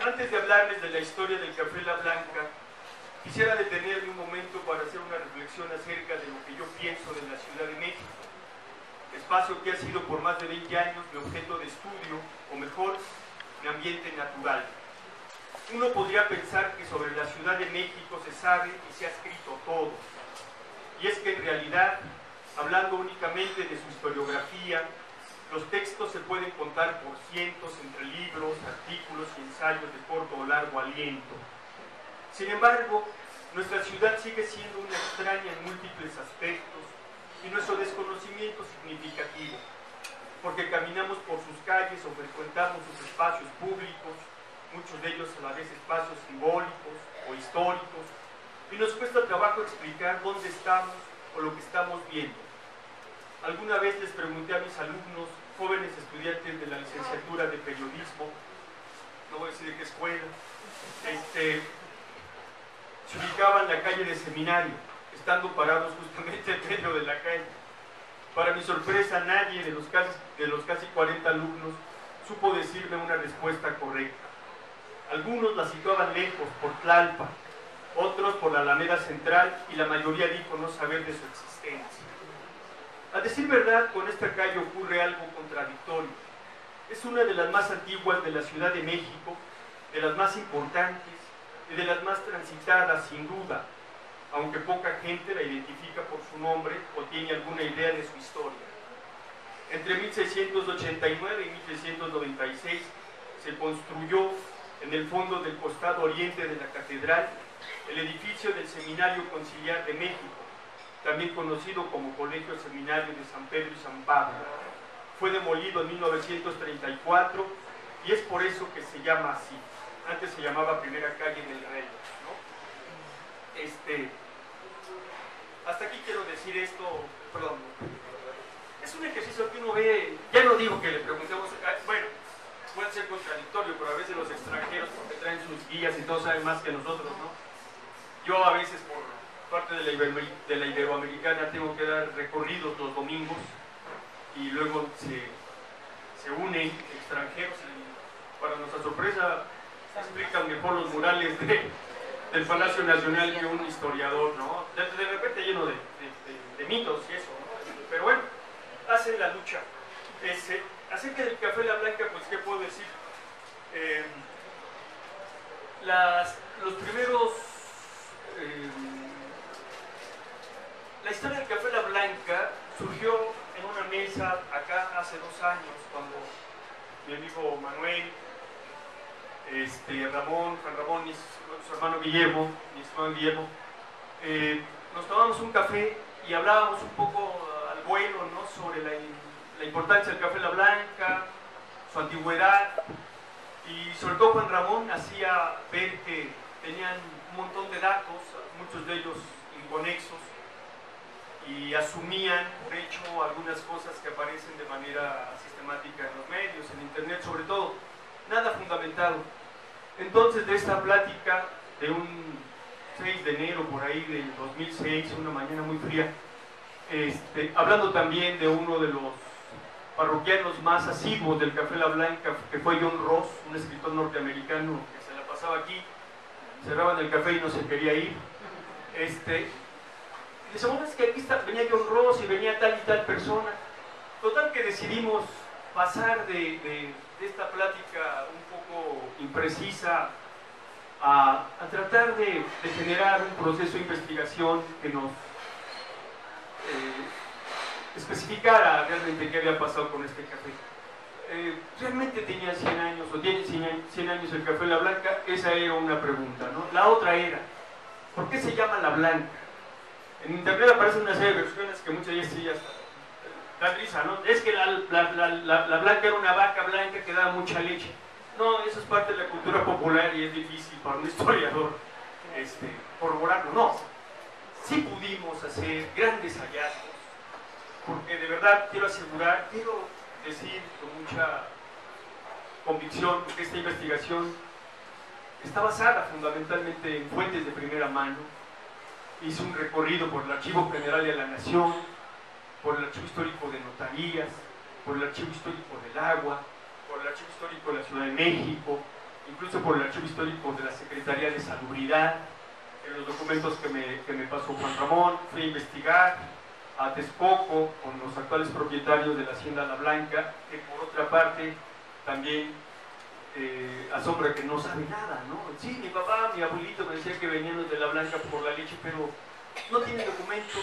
Antes de hablarles de la historia del Café La Blanca, quisiera detenerme un momento para hacer una reflexión acerca de lo que yo pienso de la Ciudad de México, espacio que ha sido por más de 20 años mi objeto de estudio, o mejor, mi ambiente natural. Uno podría pensar que sobre la Ciudad de México se sabe y se ha escrito todo, y es que en realidad, hablando únicamente de su historiografía, los textos se pueden contar por cientos entre libros, artículos y ensayos de corto o largo aliento. Sin embargo, nuestra ciudad sigue siendo una extraña en múltiples aspectos y nuestro desconocimiento significativo, porque caminamos por sus calles o frecuentamos sus espacios públicos, muchos de ellos a la vez espacios simbólicos o históricos, y nos cuesta trabajo explicar dónde estamos o lo que estamos viendo. Alguna vez les pregunté a mis alumnos, jóvenes estudiantes de la licenciatura de periodismo, no voy a decir de qué escuela, se ubicaban en la calle de Seminario, estando parados justamente en medio de la calle. Para mi sorpresa, nadie de los casi 40 alumnos supo decirme una respuesta correcta. Algunos la situaban lejos, por Tlalpan, otros por la Alameda Central, y la mayoría dijo no saber de su existencia. A decir verdad, con esta calle ocurre algo contradictorio. Es una de las más antiguas de la Ciudad de México, de las más importantes y de las más transitadas, sin duda, aunque poca gente la identifica por su nombre o tiene alguna idea de su historia. Entre 1689 y 1696 se construyó en el fondo del costado oriente de la catedral el edificio del Seminario Conciliar de México, también conocido como Colegio Seminario de San Pedro y San Pablo. Fue demolido en 1934 y es por eso que se llama así. Antes se llamaba Primera Calle del Rey, ¿no? Hasta aquí quiero decir esto, perdón. Es un ejercicio que uno ve, ya no digo que le preguntemos, bueno, puede ser contradictorio, pero a veces los extranjeros, porque traen sus guías y todos saben más que nosotros, ¿no? Yo a veces por parte de la Iberoamericana tengo que dar recorridos los domingos y luego se unen extranjeros y para nuestra sorpresa explican mejor los murales del Palacio Nacional que un historiador, ¿no? De repente lleno de mitos y eso, ¿no? Pero bueno, hacen la lucha. Acerca del Café La Blanca, pues ¿qué puedo decir? Los primeros... la historia del Café La Blanca surgió en una mesa acá hace 2 años, cuando mi amigo Manuel, Juan Ramón y su hermano Guillermo, mi estimado Guillermo, nos tomamos un café y hablábamos un poco al vuelo, ¿no?, sobre la importancia del Café La Blanca, su antigüedad, y sobre todo Juan Ramón hacía ver que tenían un montón de datos, muchos de ellos inconexos, y asumían por hecho algunas cosas que aparecen de manera sistemática en los medios, en internet sobre todo, nada fundamentado. Entonces, de esta plática de un 6 de enero por ahí del 2006, una mañana muy fría, hablando también de uno de los parroquianos más asiduos del Café La Blanca, que fue John Ross, un escritor norteamericano que se la pasaba aquí, cerraban el café y no se quería ir. Decimos, es que aquí venía John Ross y venía tal y tal persona. Total que decidimos pasar de esta plática un poco imprecisa a tratar de generar un proceso de investigación que nos especificara realmente qué había pasado con este café. ¿Realmente tenía 100 años o tiene 100 años el Café La Blanca? Esa era una pregunta, ¿no? La otra era, ¿por qué se llama La Blanca? En internet aparecen una serie de versiones que muchas veces sí hasta dan risa, ¿no? Es que la blanca era una vaca blanca que daba mucha leche. No, eso es parte de la cultura popular y es difícil para un historiador corroborarlo. No, sí pudimos hacer grandes hallazgos, porque de verdad quiero decir con mucha convicción que esta investigación está basada fundamentalmente en fuentes de primera mano. Hice un recorrido por el Archivo General de la Nación, por el Archivo Histórico de Notarías, por el Archivo Histórico del Agua, por el Archivo Histórico de la Ciudad de México, incluso por el archivo histórico de la Secretaría de Salubridad, en los documentos que me pasó Juan Ramón. Fui a investigar a Texcoco con los actuales propietarios de la Hacienda La Blanca, que por otra parte también asombra que no sabe nada, ¿no? Sí, mi papá, mi abuelito me decía que venían de La Blanca por la leche, pero no tiene documentos,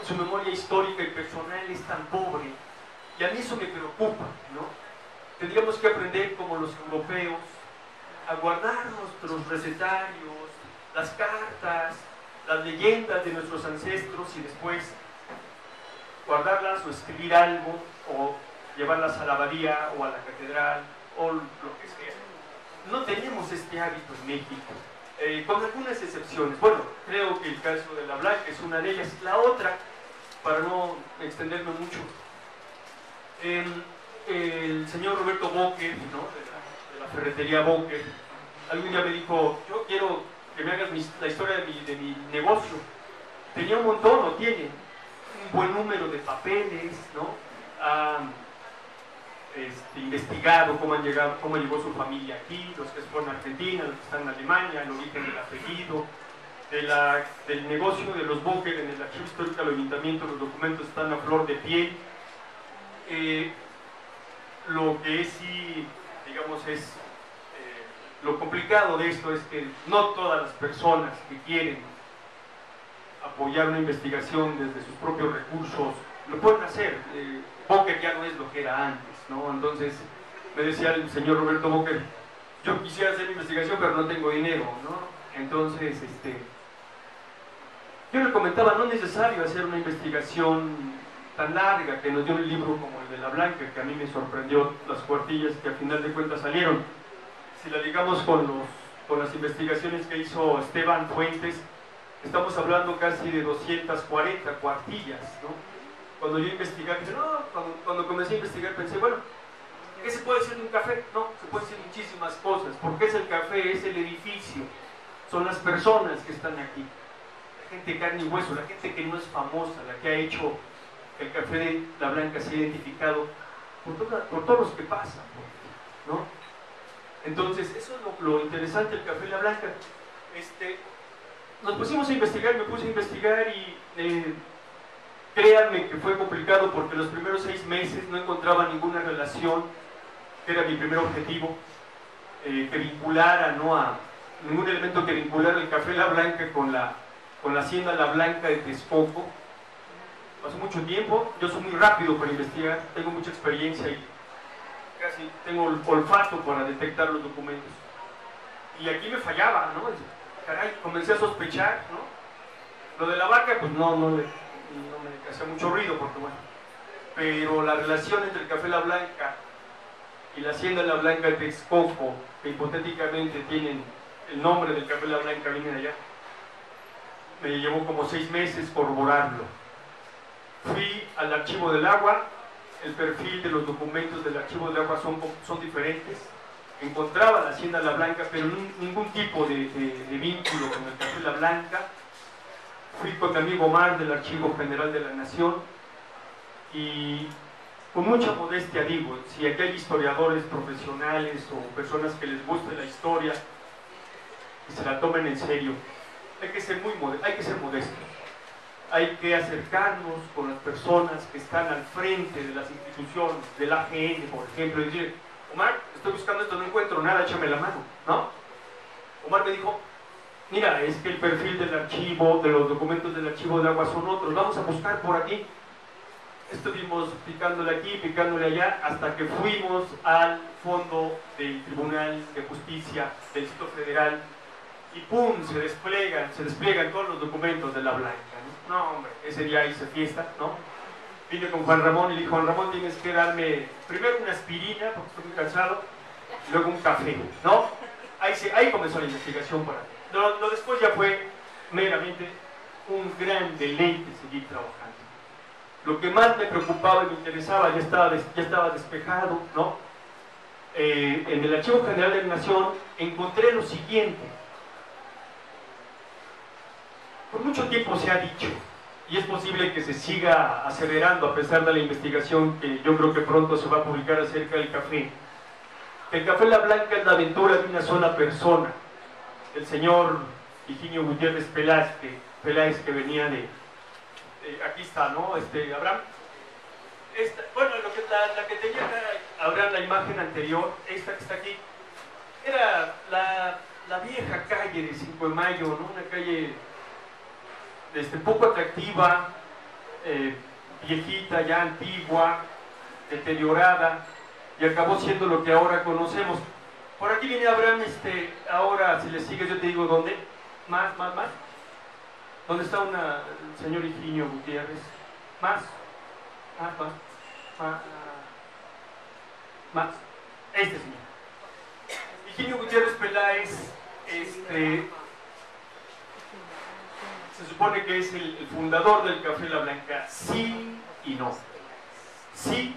su memoria histórica y personal es tan pobre, y a mí eso me preocupa, ¿no? Tendríamos que aprender como los europeos a guardar nuestros recetarios, las cartas, las leyendas de nuestros ancestros y después guardarlas o escribir algo o llevarlas a la abadía o a la catedral o lo que sea. No tenemos este hábito en México, con algunas excepciones. Bueno, creo que el caso de La Blanca es una de ellas. La otra, para no extenderme mucho, el señor Roberto Boker, ¿no? de la ferretería Boker, algún día me dijo: yo quiero que me hagas la historia de mi negocio. Tenía un montón, o tiene un buen número de papeles, ¿no? Ha investigado cómo llegó su familia aquí, los que fueron a Argentina, los que están en Alemania, el origen del apellido, del negocio de los Boker. En el archivo histórico del ayuntamiento los documentos están a flor de piel. Lo que es, sí, digamos, es lo complicado de esto es que no todas las personas que quieren apoyar una investigación desde sus propios recursos lo pueden hacer. Boker ya no es lo que era antes, ¿no? Entonces me decía el señor Roberto Boker: yo quisiera hacer investigación pero no tengo dinero, ¿no? Entonces yo le comentaba: no es necesario hacer una investigación tan larga que nos dio un libro como el de La Blanca, que a mí me sorprendió las cuartillas que al final de cuentas salieron. Si la ligamos con las investigaciones que hizo Esteban Fuentes, estamos hablando casi de 240 cuartillas, ¿no? Cuando yo investigué, cuando comencé a investigar pensé: bueno, ¿qué se puede hacer de un café? No, se puede hacer muchísimas cosas, porque es el café, es el edificio, son las personas que están aquí, la gente de carne y hueso, la gente que no es famosa, la que ha hecho que el café de La Blanca sea identificado por todos los que pasan, ¿no? Entonces, eso es lo interesante del café de La Blanca. Nos pusimos a investigar, me puse a investigar y créanme que fue complicado porque los primeros 6 meses no encontraba ninguna relación, que era mi primer objetivo, que vinculara, ¿no? A ningún elemento que vinculara el café La Blanca con la hacienda La Blanca de Texcoco. Pasó mucho tiempo, yo soy muy rápido para investigar, tengo mucha experiencia y casi tengo el olfato para detectar los documentos. Y aquí me fallaba, ¿no? Caray, comencé a sospechar, ¿no? Lo de la vaca, pues no me hacía mucho ruido, porque bueno. Pero la relación entre el café La Blanca y la hacienda La Blanca de Texcoco, que hipotéticamente tienen el nombre del café La Blanca, vienen allá, me llevó como 6 meses corroborarlo. Fui al archivo del agua, el perfil de los documentos del archivo del agua son diferentes. Encontraba la hacienda La Blanca, pero ningún tipo de vínculo con el café La Blanca. Fui con mi amigo Omar del Archivo General de la Nación y con mucha modestia digo, si aquí hay historiadores profesionales o personas que les guste la historia y se la tomen en serio, hay que ser modestos. Hay que acercarnos con las personas que están al frente de las instituciones, del AGN, por ejemplo, y decir: Omar, estoy buscando esto, no encuentro nada, échame la mano, ¿no? Omar me dijo: mira, es que el perfil del archivo, de los documentos del archivo de agua son otros, vamos a buscar por aquí. Estuvimos picándole aquí, picándole allá, hasta que fuimos al fondo del Tribunal de Justicia del Distrito Federal y ¡pum!, se despliegan todos los documentos de La Blanca, ¿no? No, hombre, ese día hice fiesta, ¿no? Vine con Juan Ramón y le dije: Juan Ramón, tienes que darme primero una aspirina, porque estoy muy cansado, y luego un café, ¿no? Ahí comenzó la investigación para mí. Lo después ya fue meramente un gran deleite seguir trabajando. Lo que más me preocupaba y me interesaba ya estaba despejado, ¿no? En el Archivo General de la Nación encontré lo siguiente. Por mucho tiempo se ha dicho, y es posible que se siga aseverando a pesar de la investigación que yo creo que pronto se va a publicar acerca del café, que el Café La Blanca es la aventura de una sola persona, el señor Higinio Gutiérrez Peláez, que venía de aquí está, ¿no? Abraham. Bueno, la que tenía acá, Abraham, la imagen anterior, esta que está aquí, era la vieja calle de 5 de Mayo, ¿no? Una calle poco atractiva, viejita, ya antigua, deteriorada, y acabó siendo lo que ahora conocemos. Por aquí viene Abraham, ahora si le sigues yo te digo dónde, más. ¿Dónde está el señor Higinio Gutiérrez? Más. Este señor. Higinio Gutiérrez Peláez, se supone que es el fundador del Café La Blanca, sí y no. Sí,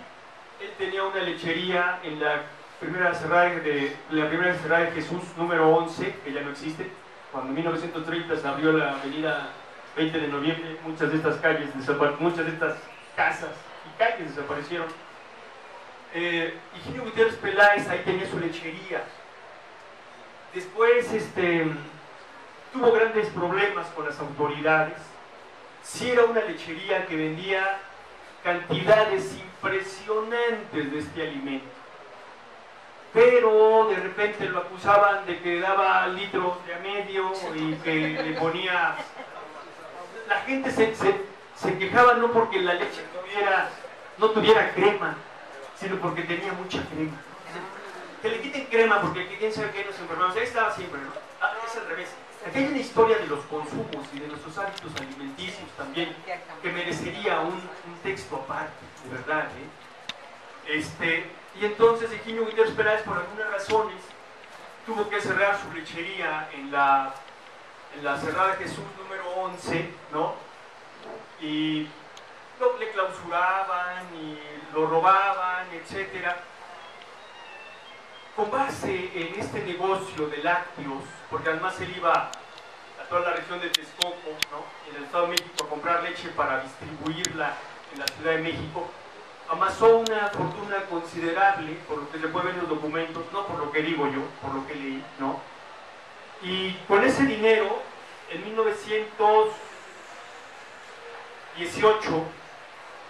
él tenía una lechería en la primera cerrada de Jesús, número 11, que ya no existe. Cuando en 1930 se abrió la avenida 20 de noviembre, muchas de estas casas y calles desaparecieron. Higinio Gutiérrez Peláez ahí tenía su lechería. Después tuvo grandes problemas con las autoridades. Sí, era una lechería que vendía cantidades impresionantes de este alimento, pero de repente lo acusaban de que daba litros de a medio y que le ponía... La gente se quejaba no porque la leche no tuviera crema, sino porque tenía mucha crema. Que le quiten crema porque quién sabe qué nos enfermamos. Ahí estaba siempre, ¿no? Es al revés. Aquí hay una historia de los consumos y de nuestros hábitos alimenticios también que merecería un texto aparte, de verdad, Y entonces Higinio Gutiérrez Peláez, por algunas razones, tuvo que cerrar su lechería en la cerrada de Jesús número 11, ¿no? Y le clausuraban y lo robaban, etc. Con base en este negocio de lácteos, porque además él iba a toda la región de Texcoco, ¿no? En el Estado de México, a comprar leche para distribuirla en la Ciudad de México, amasó una fortuna considerable, por lo que se puede ver en los documentos, no por lo que digo yo, por lo que leí, ¿no? Y con ese dinero, en 1918,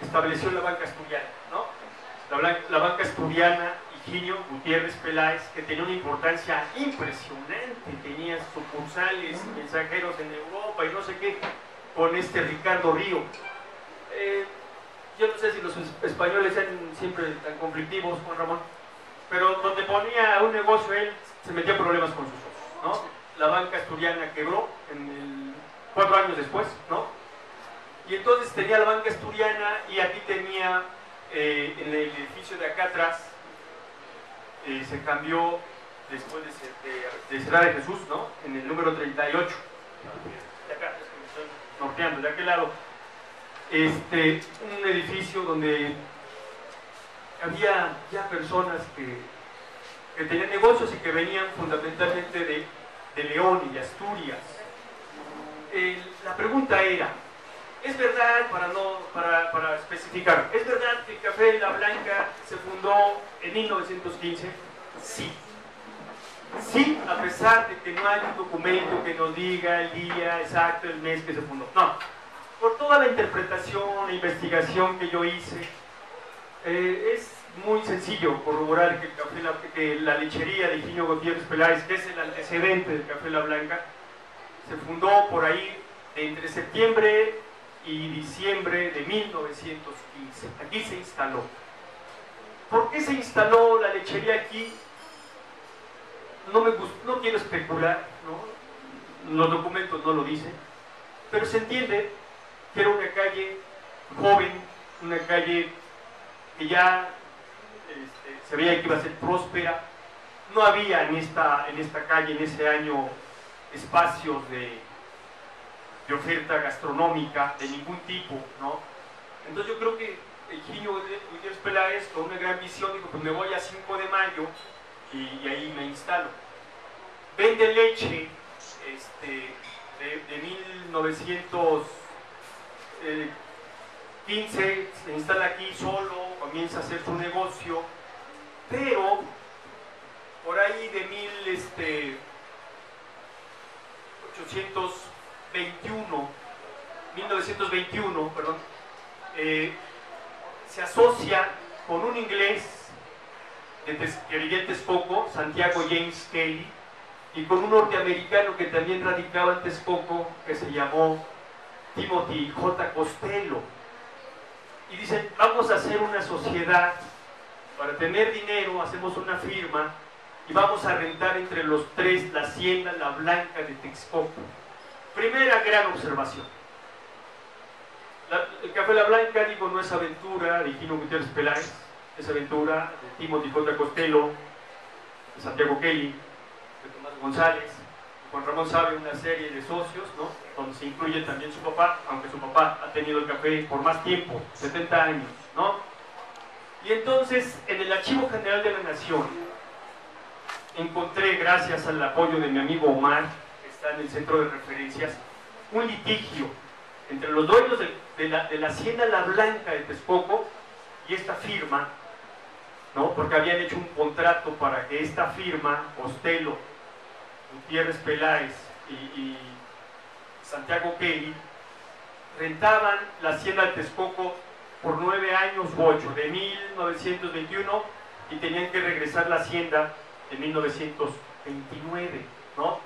estableció la banca asturiana, ¿no? La banca asturiana, Higinio Gutiérrez Peláez, que tenía una importancia impresionante, tenía sucursales, mensajeros en Europa y no sé qué, con Ricardo Río. Yo no sé si los españoles eran siempre tan conflictivos, Juan Ramón, pero donde ponía un negocio él se metía en problemas con sus socios, ¿no? La banca asturiana quebró 4 años después, ¿no? Y entonces tenía la banca asturiana y aquí tenía en el edificio de acá atrás, se cambió después de cerrar de Jesús, ¿no? En el número 38, de acá, es que me estoy norteando, de aquel lado. Un edificio donde había ya personas que tenían negocios y que venían fundamentalmente de León y de Asturias. La pregunta era, ¿es verdad, para especificar, es verdad que el Café La Blanca se fundó en 1915? Sí. Sí, a pesar de que no hay un documento que nos diga el día exacto, el mes que se fundó. No. Por toda la interpretación e investigación que yo hice, es muy sencillo corroborar que la lechería de Higinio Gutiérrez Peláez, que es el antecedente del Café La Blanca, se fundó por ahí entre septiembre y diciembre de 1915. Aquí se instaló. ¿Por qué se instaló la lechería aquí? No quiero especular, ¿no? Los documentos no lo dicen, pero se entiende que era una calle joven, una calle que ya se veía que iba a ser próspera. No había en esta calle, en ese año, espacios de oferta gastronómica de ningún tipo, ¿no? Entonces yo creo que Higinio Gutiérrez Peláez, con una gran visión, dijo, pues me voy a 5 de Mayo y ahí me instalo. Vende leche de 1915, se instala aquí solo, comienza a hacer su negocio, pero 1921, perdón, se asocia con un inglés que vivía en Texcoco, Santiago James Kelly, y con un norteamericano que también radicaba en Texcoco, que se llamó Timothy J. Costello. Y dicen, vamos a hacer una sociedad, para tener dinero hacemos una firma y vamos a rentar entre los tres la hacienda La Blanca de Texcoco. Primera gran observación. El Café La Blanca, digo, no es aventura de Higino Gutiérrez Peláez, es aventura de Timothy J. Costello, de Santiago Kelly, de Tomás González. Juan Ramón sabe, una serie de socios, ¿no?, donde se incluye también su papá, aunque su papá ha tenido el café por más tiempo, 70 años, ¿no? Y entonces, en el Archivo General de la Nación, encontré, gracias al apoyo de mi amigo Omar, que está en el centro de referencias, un litigio entre los dueños de la hacienda La Blanca de Texcoco y esta firma, ¿no?, porque habían hecho un contrato para que esta firma, Costello, Gutiérrez Peláez y Santiago Kelly, rentaban la hacienda de Texcoco por 9 años u 8, de 1921, y tenían que regresar la hacienda en 1929, ¿no?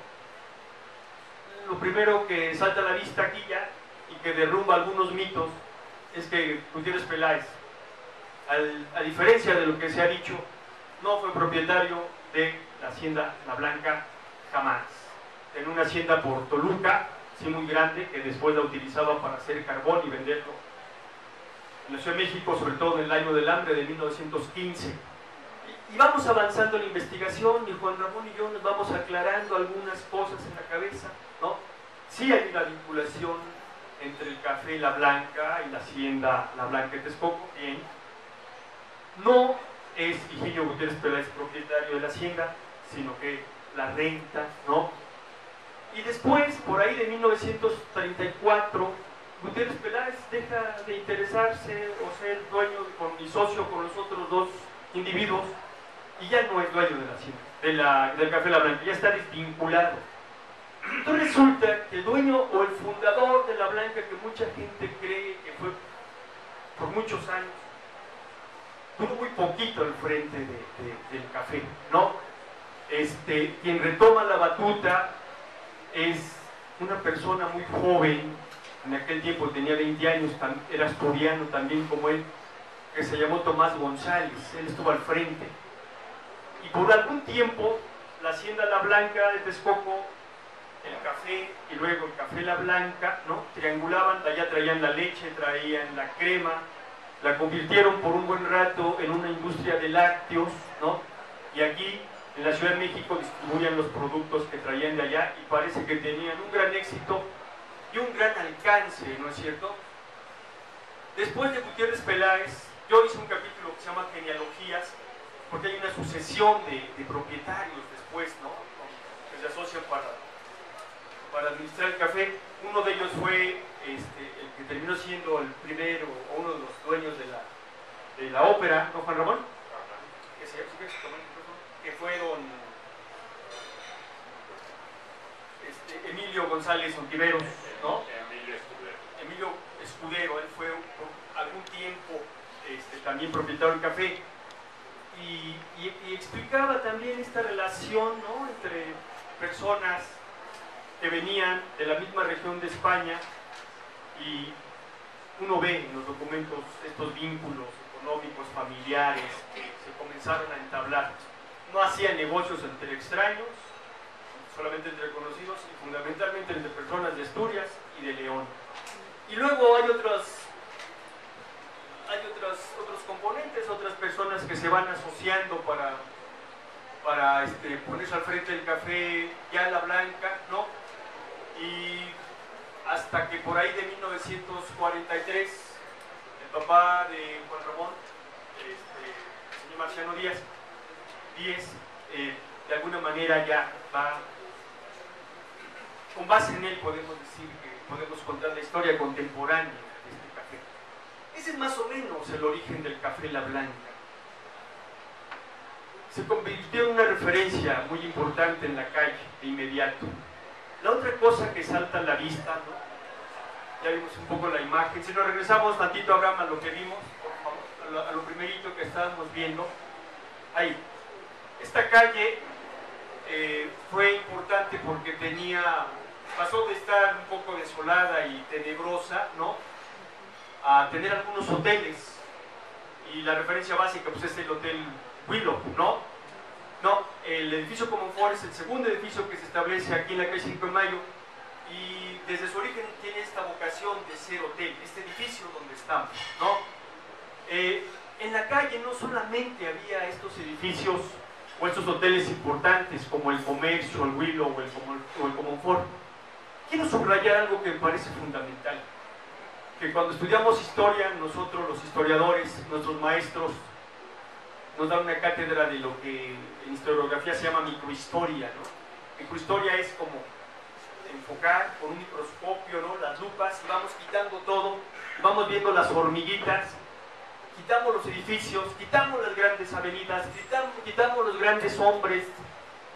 Lo primero que salta a la vista aquí ya, y que derrumba algunos mitos, es que Gutiérrez Peláez, a diferencia de lo que se ha dicho, no fue propietario de la hacienda La Blanca jamás. Tenía una hacienda por Toluca, sí, muy grande, que después la utilizaba para hacer carbón y venderlo en la Ciudad de México, sobre todo en el año del hambre de 1915. Y vamos avanzando en la investigación, y Juan Ramón y yo nos vamos aclarando algunas cosas en la cabeza, ¿no? Sí hay una vinculación entre el Café La Blanca y la hacienda La Blanca de Texcoco, bien. No es Higinio Gutiérrez Peláez propietario de la hacienda, sino que la renta, ¿no? Y después, por ahí de 1934, Gutiérrez Peláez deja de interesarse o ser dueño y socio con los otros dos individuos, y ya no es dueño de la hacienda, del Café La Blanca, ya está desvinculado. Entonces resulta que el dueño o el fundador de La Blanca, que mucha gente cree que fue por muchos años, tuvo muy poquito al frente del café, ¿no? Quien retoma la batuta es una persona muy joven, en aquel tiempo tenía 20 años, era asturiano también como él, que se llamó Tomás González. Él estuvo al frente. Y por algún tiempo, la hacienda La Blanca de Texcoco, el café y luego el Café La Blanca, ¿no?, triangulaban, allá traían la leche, traían la crema, la convirtieron por un buen rato en una industria de lácteos, ¿no? Y aquí, en la Ciudad de México, distribuían los productos que traían de allá, y parece que tenían un gran éxito y un gran alcance, ¿no es cierto? Después de Gutiérrez Peláez, yo hice un capítulo que se llama Genealogías, porque hay una sucesión de propietarios después, ¿no?, que se asocian para administrar el café. Uno de ellos fue el que terminó siendo el primero, o uno de los dueños de la ópera, ¿no, Juan Ramón? Que fue don Emilio González Ontiveros, ¿no? Emilio Escudero. Él fue por algún tiempo también propietario del café, y explicaba también esta relación, ¿no?, entre personas que venían de la misma región de España, y uno ve en los documentos estos vínculos económicos, familiares, que se comenzaron a entablar. No hacían negocios entre extraños, solamente entre conocidos, y fundamentalmente entre personas de Asturias y de León. Y luego hay otros componentes, otras personas que se van asociando para ponerse al frente del café ya La Blanca, ¿no? Y hasta que por ahí de 1943, el papá de Juan Ramón, el señor Marciano Díaz, de alguna manera ya va, con base en él podemos decir que podemos contar la historia contemporánea de este café. Ese es más o menos el origen del Café La Blanca. Se convirtió en una referencia muy importante en la calle, de inmediato. La otra cosa que salta a la vista, ¿no? Ya vimos un poco la imagen. Si nos regresamos tantito, Abraham, a lo que vimos, por favor, a lo primerito que estábamos viendo, ahí. Esta calle fue importante porque pasó de estar un poco desolada y tenebrosa, ¿no?, a tener algunos hoteles. Y la referencia básica pues es el Hotel Willow, ¿no? No, el edificio Comonfort es el segundo edificio que se establece aquí en la calle 5 de Mayo, y desde su origen tiene esta vocación de ser hotel, este edificio donde estamos, ¿no? En la calle no solamente había estos edificios o estos hoteles importantes como el Comercio, el Willow o el Comonfort. Quiero subrayar algo que me parece fundamental, que cuando estudiamos historia, nosotros los historiadores, nuestros maestros, nos dan una cátedra de lo que en historiografía se llama microhistoria, ¿no? Microhistoria es como enfocar con un microscopio, ¿no?, las lupas, y vamos quitando todo, vamos viendo las hormiguitas, quitamos los edificios, quitamos las grandes avenidas, quitamos los grandes hombres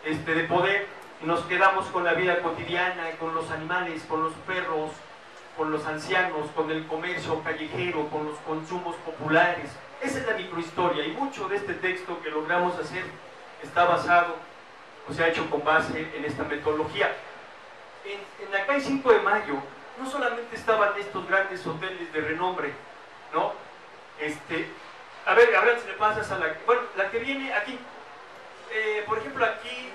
de poder, y nos quedamos con la vida cotidiana, con los animales, con los perros, con los ancianos, con el comercio callejero, con los consumos populares. Esa es la microhistoria, y mucho de este texto que logramos hacer está basado, o se ha hecho con base en esta metodología. En la calle 5 de Mayo no solamente estaban estos grandes hoteles de renombre, ¿no? A ver, Abraham, si le pasas a la que viene aquí. Por ejemplo, aquí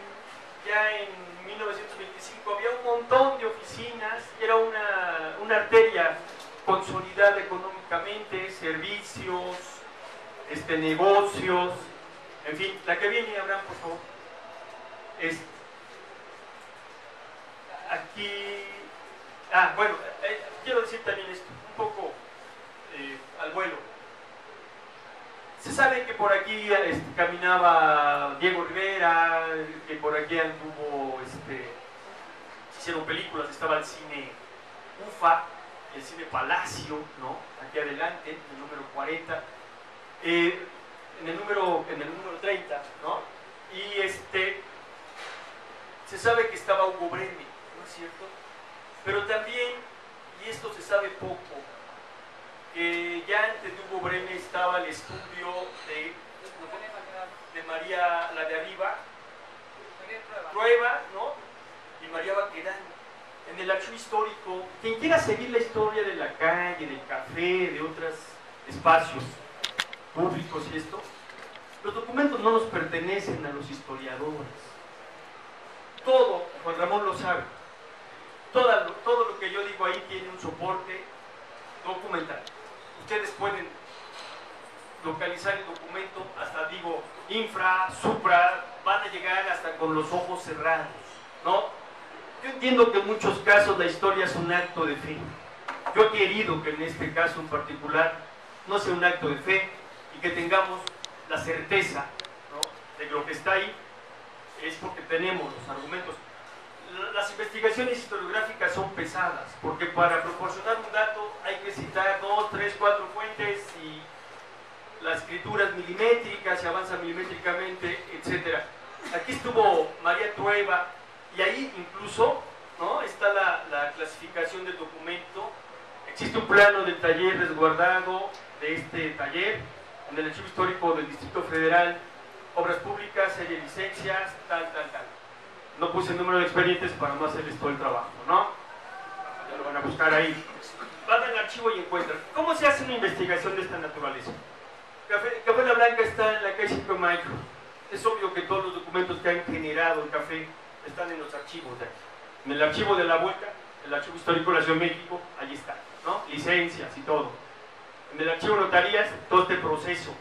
ya en 1925 había un montón de oficinas, era una arteria consolidada económicamente, servicios, negocios, en fin. La que viene, Abraham, por favor. Aquí, bueno, quiero decir también esto, un poco al vuelo. Se sabe que por aquí caminaba Diego Rivera, que por aquí anduvo, se hicieron películas, estaba el cine UFA, el cine Palacio, ¿no?, aquí adelante, en el número 40, en el número 30, ¿no? Y se sabe que estaba Hugo Breme, ¿no es cierto? Pero también, y esto se sabe poco, que ya antes de Hugo Breme estaba el estudio de María, la de arriba, Prueba, ¿no?, y María Baquedano. En el archivo histórico, quien quiera seguir la historia de la calle, del café, de otros espacios públicos y esto, los documentos no nos pertenecen a los historiadores. Todo, Juan Ramón lo sabe, todo lo que yo digo ahí tiene un soporte documental. Ustedes pueden localizar el documento, hasta digo, infra, supra, van a llegar hasta con los ojos cerrados, ¿no? Yo entiendo que en muchos casos la historia es un acto de fe. Yo he querido que en este caso en particular no sea un acto de fe y que tengamos la certeza, ¿no?, de que lo que está ahí es porque tenemos los argumentos. Las investigaciones historiográficas son pesadas, porque para proporcionar un dato hay que citar 2, 3, 4 fuentes, y las escrituras milimétricas se avanzan milimétricamente, etc. Aquí estuvo María Trueba, y ahí incluso, ¿no?, está la clasificación del documento. Existe un plano del taller resguardado de este taller en el archivo histórico del Distrito Federal, obras públicas, serie de licencias, tal. No puse el número de expedientes para no hacerles todo el trabajo, ¿no? Ya lo van a buscar ahí. Van al archivo y encuentran. ¿Cómo se hace una investigación de esta naturaleza? Café La Blanca está en la calle 5 de Mayo. Es obvio que todos los documentos que han generado el café están en los archivos de aquí. En el archivo de la Vuelta, el archivo histórico de la Ciudad de México, allí está, ¿no? Licencias y todo. En el archivo de notarías, todo este proceso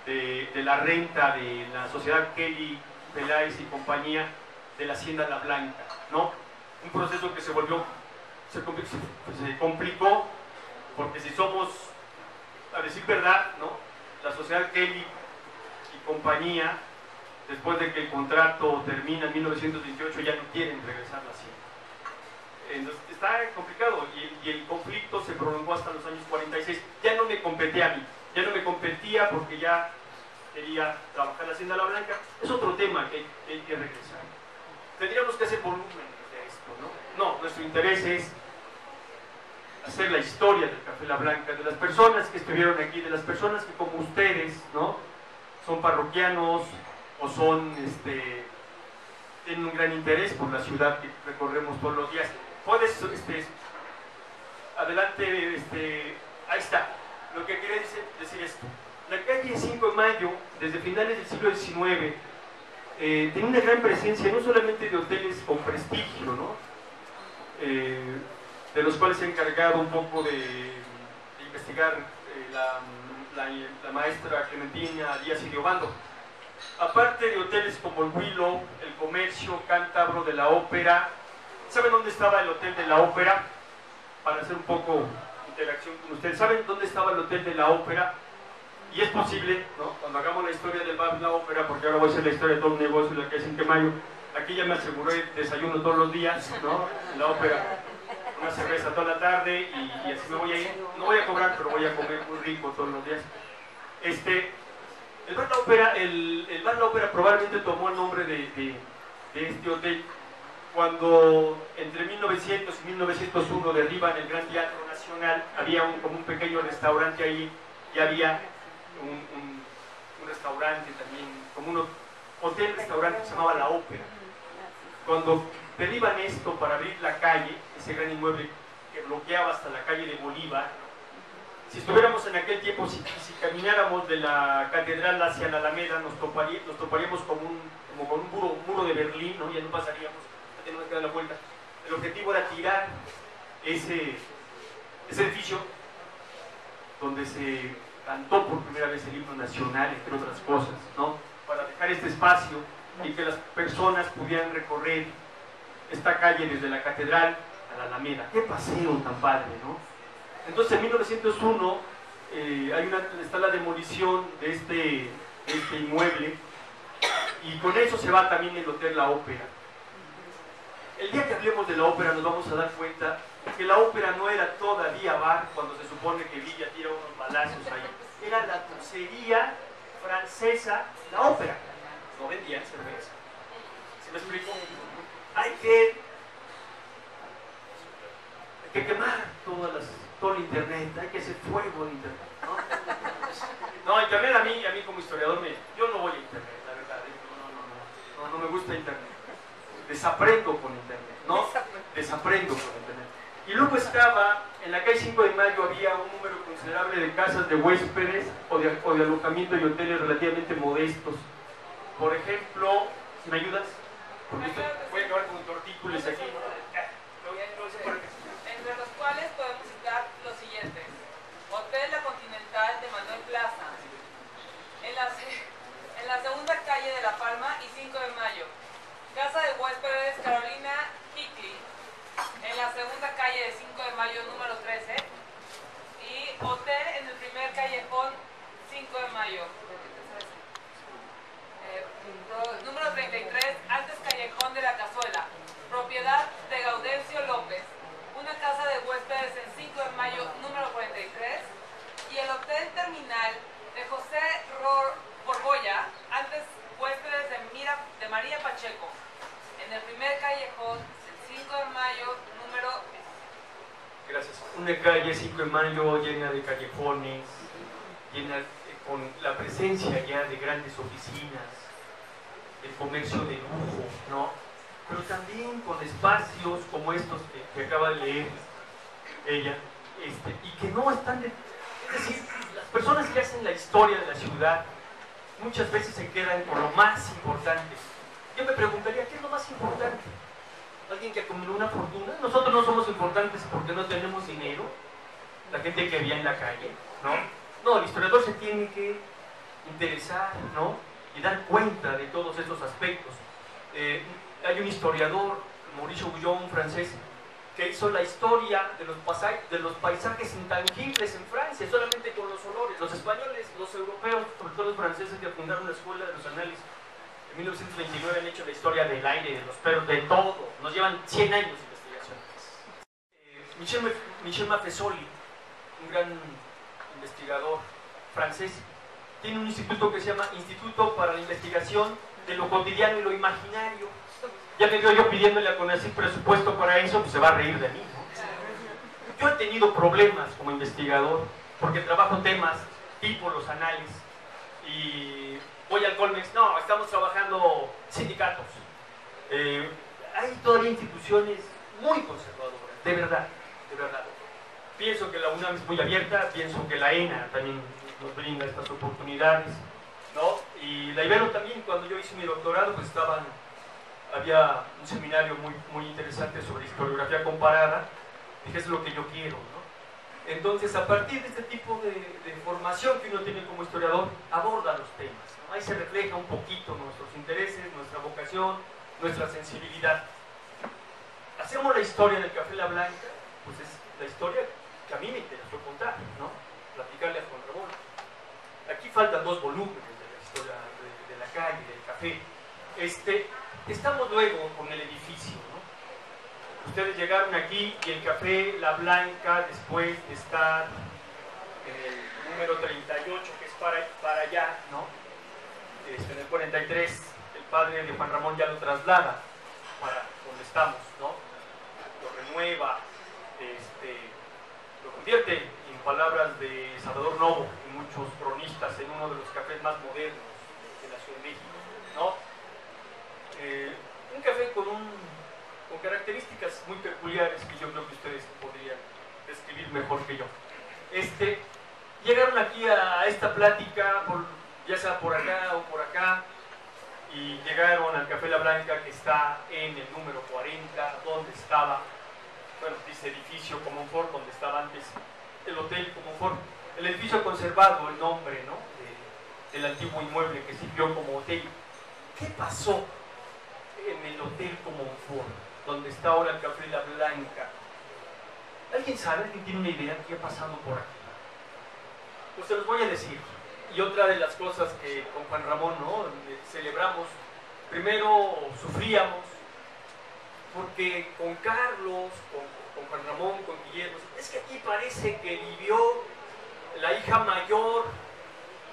de la renta de la sociedad Kelly, Peláez y compañía, de la Hacienda La Blanca, ¿no? Un proceso que se complicó, porque si somos, a decir verdad, ¿no?, la sociedad Kelly y compañía, después de que el contrato termina en 1928, ya no quieren regresar a la Hacienda. Entonces, está complicado, y el conflicto se prolongó hasta los años 46. Ya no me competía a mí, ya no me competía porque ya quería trabajar la Hacienda La Blanca. Es otro tema que hay que regresar. Tendríamos que hacer volumen de esto, ¿no? No, nuestro interés es hacer la historia del Café La Blanca, de las personas que estuvieron aquí, de las personas que como ustedes, ¿no?, son parroquianos o son, tienen un gran interés por la ciudad que recorremos todos los días. Puedes, adelante, ahí está. Lo que quería decir esto. La calle 5 de Mayo, desde finales del siglo XIX, tenía una gran presencia, no solamente de hoteles con prestigio, ¿no?, de los cuales se ha encargado un poco de investigar la maestra Clementina Díaz y Diobando. Aparte de hoteles como el Willow, el Comercio, Cántabro, de la Ópera. ¿Saben dónde estaba el Hotel de la Ópera? Para hacer un poco interacción con ustedes. ¿Saben dónde estaba el Hotel de la Ópera? Y es posible, ¿no?, cuando hagamos la historia del bar La Ópera, porque ahora voy a hacer la historia de todo un negocio, la que es 5 de Mayo. Aquí ya me aseguré desayuno todos los días, ¿no?, en la Ópera. Una cerveza toda la tarde y así me voy a ir. No voy a cobrar, pero voy a comer muy rico todos los días. El bar La Ópera probablemente tomó el nombre de este hotel cuando entre 1900 y 1901 derriban el Gran Teatro Nacional. Había como un pequeño restaurante ahí y había un restaurante también, como un hotel-restaurante que se llamaba La Ópera. Cuando derriban esto para abrir la calle, ese gran inmueble que bloqueaba hasta la calle de Bolívar, si estuviéramos en aquel tiempo, si camináramos de la catedral hacia la Alameda, nos toparíamos como con un muro de Berlín, ¿no? Ya no pasaríamos, ya tenemos que dar la vuelta. El objetivo era tirar ese edificio donde se cantó por primera vez el himno nacional, entre otras cosas, ¿no?, para dejar este espacio y que las personas pudieran recorrer esta calle desde la catedral a la Alameda. ¡Qué paseo tan padre!, ¿no? Entonces en 1901 está la demolición de este inmueble y con eso se va también el Hotel La Ópera. El día que hablemos de la ópera nos vamos a dar cuenta que la ópera no era todavía bar cuando se supone que Villa tira unos balazos ahí. Era la dulcería francesa, la ópera. No vendían cerveza. ¿Se me explico? Hay que quemar todo el internet, hay que hacer fuego en internet, ¿no? No, internet a mí como historiador, yo no voy a internet, la verdad, no me gusta internet. Desaprendo con internet, ¿no? Desaprendo con internet. Y luego estaba, en la calle 5 de Mayo había un número considerable de casas de huéspedes o de alojamiento y hoteles relativamente modestos. Por ejemplo, ¿me ayudas? Porque voy a acabar con tortícolis aquí. Entre los cuales podemos citar los siguientes: Hotel La Continental de Manuel Plaza, en la segunda calle de La Palma y 5 de Mayo. Casa de huéspedes Carolina Hickley, en la segunda calle de 5 de Mayo número 13. Y hotel en el primer callejón 5 de Mayo. Número 33, antes callejón de la Cazuela, propiedad de Gaudencio López. Una casa de huéspedes en 5 de Mayo número 43. Y el Hotel Terminal de José Borbolla, antes huéspedes de María Pacheco, en el primer callejón, el 5 de Mayo, número... Gracias. Una calle 5 de Mayo llena de callejones, llena con la presencia ya de grandes oficinas, el comercio de lujo, ¿no? Pero también con espacios como estos que acaba de leer ella, y que no están... Es decir, las personas que hacen la historia de la ciudad muchas veces se quedan con lo más importante. Yo me preguntaría, ¿qué es lo más importante? ¿Alguien que acumuló una fortuna? Nosotros no somos importantes porque no tenemos dinero. La gente que vivía en la calle, ¿no? No, el historiador se tiene que interesar, ¿no?, y dar cuenta de todos esos aspectos. Hay un historiador, Maurice Guillon, francés, que hizo la historia de los paisajes intangibles en Francia, solamente con los olores. Los españoles, los europeos, sobre todo los franceses que fundaron la Escuela de los Análisis, en 1929 han hecho la historia del aire, de los perros, de todo. Nos llevan 100 años de investigación. Michel Maffesoli, un gran investigador francés, tiene un instituto que se llama Instituto para la Investigación de lo Cotidiano y lo Imaginario. Ya me veo yo pidiéndole a CONACYT presupuesto para eso, pues se va a reír de mí, ¿no? Yo he tenido problemas como investigador, porque trabajo temas tipo los anales, y voy al Colmex, no, estamos trabajando sindicatos. Hay todavía instituciones muy conservadoras, de verdad, de verdad. Pienso que la UNAM es muy abierta, pienso que la ENA también nos brinda estas oportunidades, ¿no? Y la Ibero también, cuando yo hice mi doctorado, pues había un seminario muy interesante sobre historiografía comparada. Dije, es lo que yo quiero, ¿no? Entonces, a partir de este tipo de formación que uno tiene como historiador, aborda los temas, ¿no? Ahí se refleja un poquito nuestros intereses, nuestra vocación, nuestra sensibilidad. Hacemos la historia del Café La Blanca, pues es la historia que a mí me interesó contar, ¿no? Platicarle a Juan Ramón. Aquí faltan 2 volúmenes de la historia de la calle, del café. Estamos luego con el edificio, ¿no? Ustedes llegaron aquí y el Café La Blanca, después de estar en el número 38, que es para allá, ¿no? En el 43, el padre de Juan Ramón ya lo traslada para donde estamos, ¿no? Lo renueva, lo convierte, en palabras de Salvador Novo y muchos cronistas, en uno de los cafés más modernos de la Ciudad de México, ¿no? Un café con características muy peculiares que yo creo que ustedes podrían describir mejor que yo. Llegaron aquí a esta plática, ya sea por acá o por acá, y llegaron al Café La Blanca, que está en el número 40, donde estaba, bueno, dice edificio Comonfort, donde estaba antes el Hotel Comonfort. El edificio ha conservado el nombre, ¿no?, del antiguo inmueble que sirvió como hotel. ¿Qué pasó en el Hotel Comonfort, donde está ahora el Café La Blanca? ¿Alguien sabe? ¿Alguien tiene una idea de qué ha pasado por aquí? Pues se los voy a decir. Y otra de las cosas que con Juan Ramón, ¿no?, celebramos, primero sufríamos, porque con Carlos, con Juan Ramón, con Guillermo, es que aquí parece que vivió la hija mayor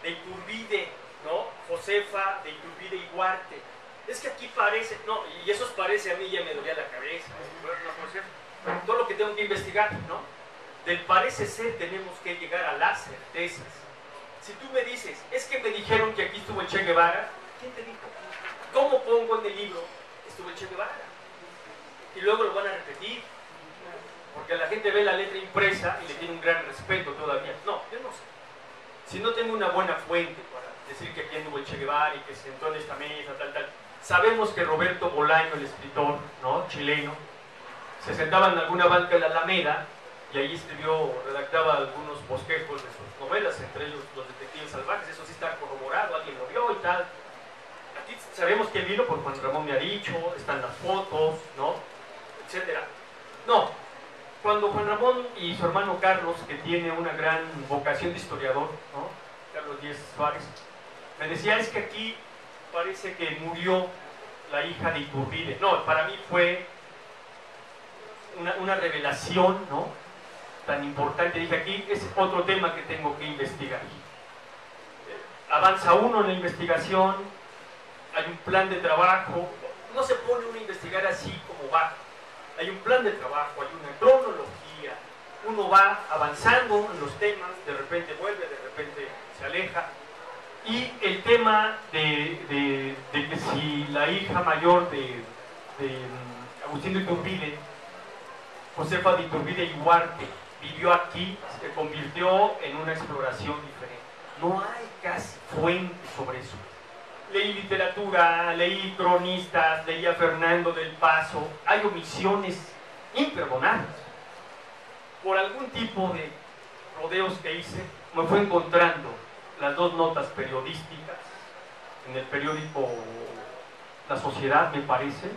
de Iturbide, ¿no?, Josefa de Iturbide y Huarte. Es que aquí parece, no, y eso parece, a mí ya me dolía la cabeza, ¿no? Todo lo que tengo que investigar, ¿no? Del parece ser tenemos que llegar a las certezas. Si tú me dices, es que me dijeron que aquí estuvo el Che Guevara, ¿quién te dijo? ¿Cómo pongo en el libro estuvo el Che Guevara? Y luego lo van a repetir, porque la gente ve la letra impresa y le tiene un gran respeto todavía. No, yo no sé. Si no tengo una buena fuente para decir que aquí anduvo el Che Guevara y que se sentó en esta mesa, tal. Sabemos que Roberto Bolaño, el escritor, ¿no?, chileno, se sentaba en alguna banca de la Alameda y ahí redactaba algunos bosquejos de sus novelas, entre ellos Los Detectives Salvajes. Eso sí está corroborado, alguien lo vio y tal. Aquí sabemos que vino, por Juan Ramón me ha dicho, están las fotos, ¿no?, etcétera. No, cuando Juan Ramón y su hermano Carlos, que tiene una gran vocación de historiador, ¿no?, Carlos Díez Suárez, me decía, es que aquí parece que murió la hija de Iturbide. No, para mí fue una revelación, ¿no?, tan importante. Dije, aquí es otro tema que tengo que investigar. Avanza uno en la investigación, hay un plan de trabajo, no se pone uno a investigar así como va. Hay un plan de trabajo, hay una cronología, uno va avanzando en los temas, de repente vuelve, de repente se aleja. Y el tema de que si la hija mayor de Agustín de Iturbide, Josefa de Iturbide y Huarte, vivió aquí, se convirtió en una exploración diferente. No hay casi fuentes sobre eso. Leí literatura, leí cronistas, leí a Fernando del Paso, hay omisiones imperdonables. Por algún tipo de rodeos que hice, me fue encontrando las 2 notas periodísticas en el periódico La Sociedad, me parece.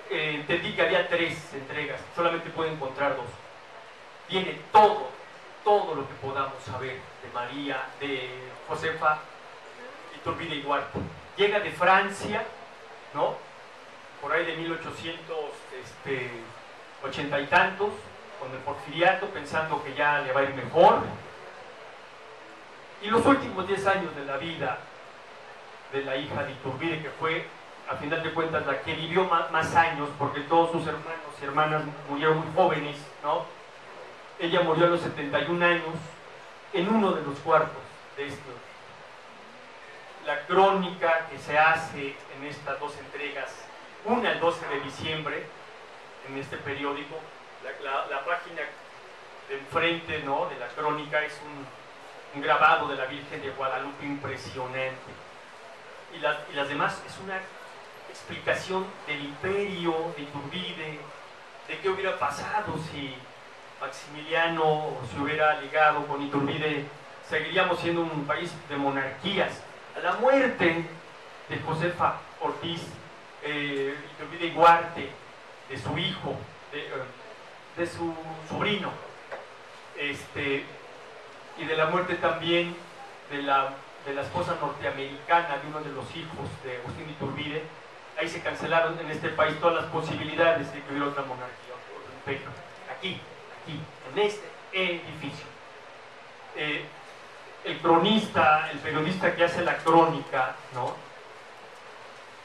Entendí que había 3 entregas, solamente puedo encontrar 2. Tiene todo lo que podamos saber de María, de Josefa Iturbide y Huarte. Llega de Francia, ¿no?, por ahí de 1880 y tantos, con el porfiriato, pensando que ya le va a ir mejor. Y los últimos 10 años de la vida de la hija de Iturbide, que fue, a final de cuentas, la que vivió más años, porque todos sus hermanos y hermanas murieron muy jóvenes, ¿no? Ella murió a los 71 años en uno de los cuartos de estos. La crónica que se hace en estas dos entregas, una el 12 de diciembre, en este periódico, la página de enfrente, ¿no?, de la crónica es un grabado de la Virgen de Guadalupe impresionante. Y las demás es una explicación del imperio de Iturbide, de qué hubiera pasado si Maximiliano se hubiera ligado con Iturbide. Seguiríamos siendo un país de monarquías. A la muerte de Josefa Ortiz, Iturbide y Huarte, de su hijo, de su sobrino, y de la muerte también de la esposa norteamericana de uno de los hijos de Agustín Iturbide, ahí se cancelaron en este país todas las posibilidades de que hubiera otra monarquía, otro imperio. Aquí, en este edificio. El cronista, el periodista que hace la crónica, ¿no?,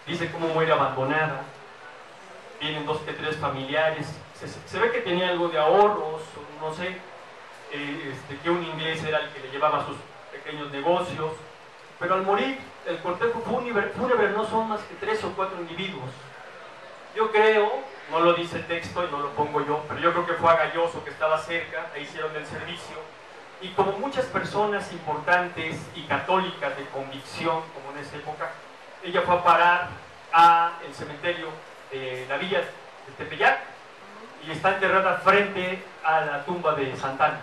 dice cómo muere abandonada, vienen 2 que 3 familiares, se ve que tenía algo de ahorros, no sé, que un inglés era el que le llevaba sus pequeños negocios, pero al morir el cortejo fúnebre no son más que 3 o 4 individuos. Yo creo, no lo dice el texto y no lo pongo yo, pero yo creo que fue a Galloso, que estaba cerca, ahí hicieron el servicio, y como muchas personas importantes y católicas de convicción, como en esa época, ella fue a parar al cementerio de la villa de Tepeyac y está enterrada frente a la tumba de Santana.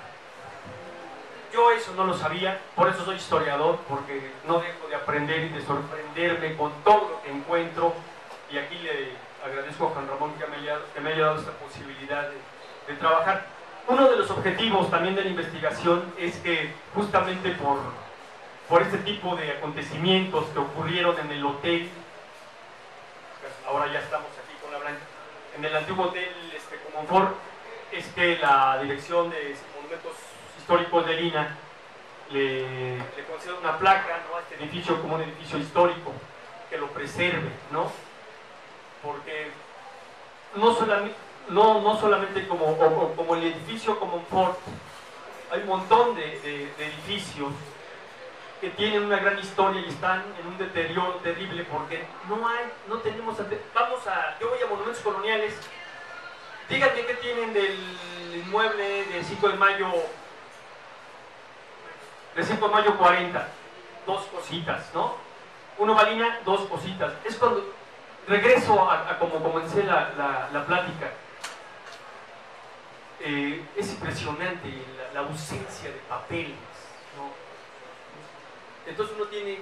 Yo eso no lo sabía, por eso soy historiador, porque no dejo de aprender y de sorprenderme con todo lo que encuentro, y aquí le agradezco a Juan Ramón que me haya dado esta posibilidad de trabajar. Uno de los objetivos también de la investigación es que justamente por este tipo de acontecimientos que ocurrieron en el hotel, ahora ya estamos aquí con la Blanca, en el antiguo hotel Comonfort, es que la Dirección de Monumentos Históricos de Lina le concede una placa, ¿no?, a este edificio como un edificio histórico, que lo preserve, ¿no?, porque no solamente como el edificio Comonfort, hay un montón de edificios que tienen una gran historia y están en un deterioro terrible porque no tenemos... yo voy a monumentos coloniales, díganme qué tienen del inmueble de 5 de mayo 40, 2 cositas, ¿no? Uno Balina, 2 cositas. Es cuando regreso a como comencé la plática. Es impresionante la ausencia de papeles, ¿no? Entonces uno tiene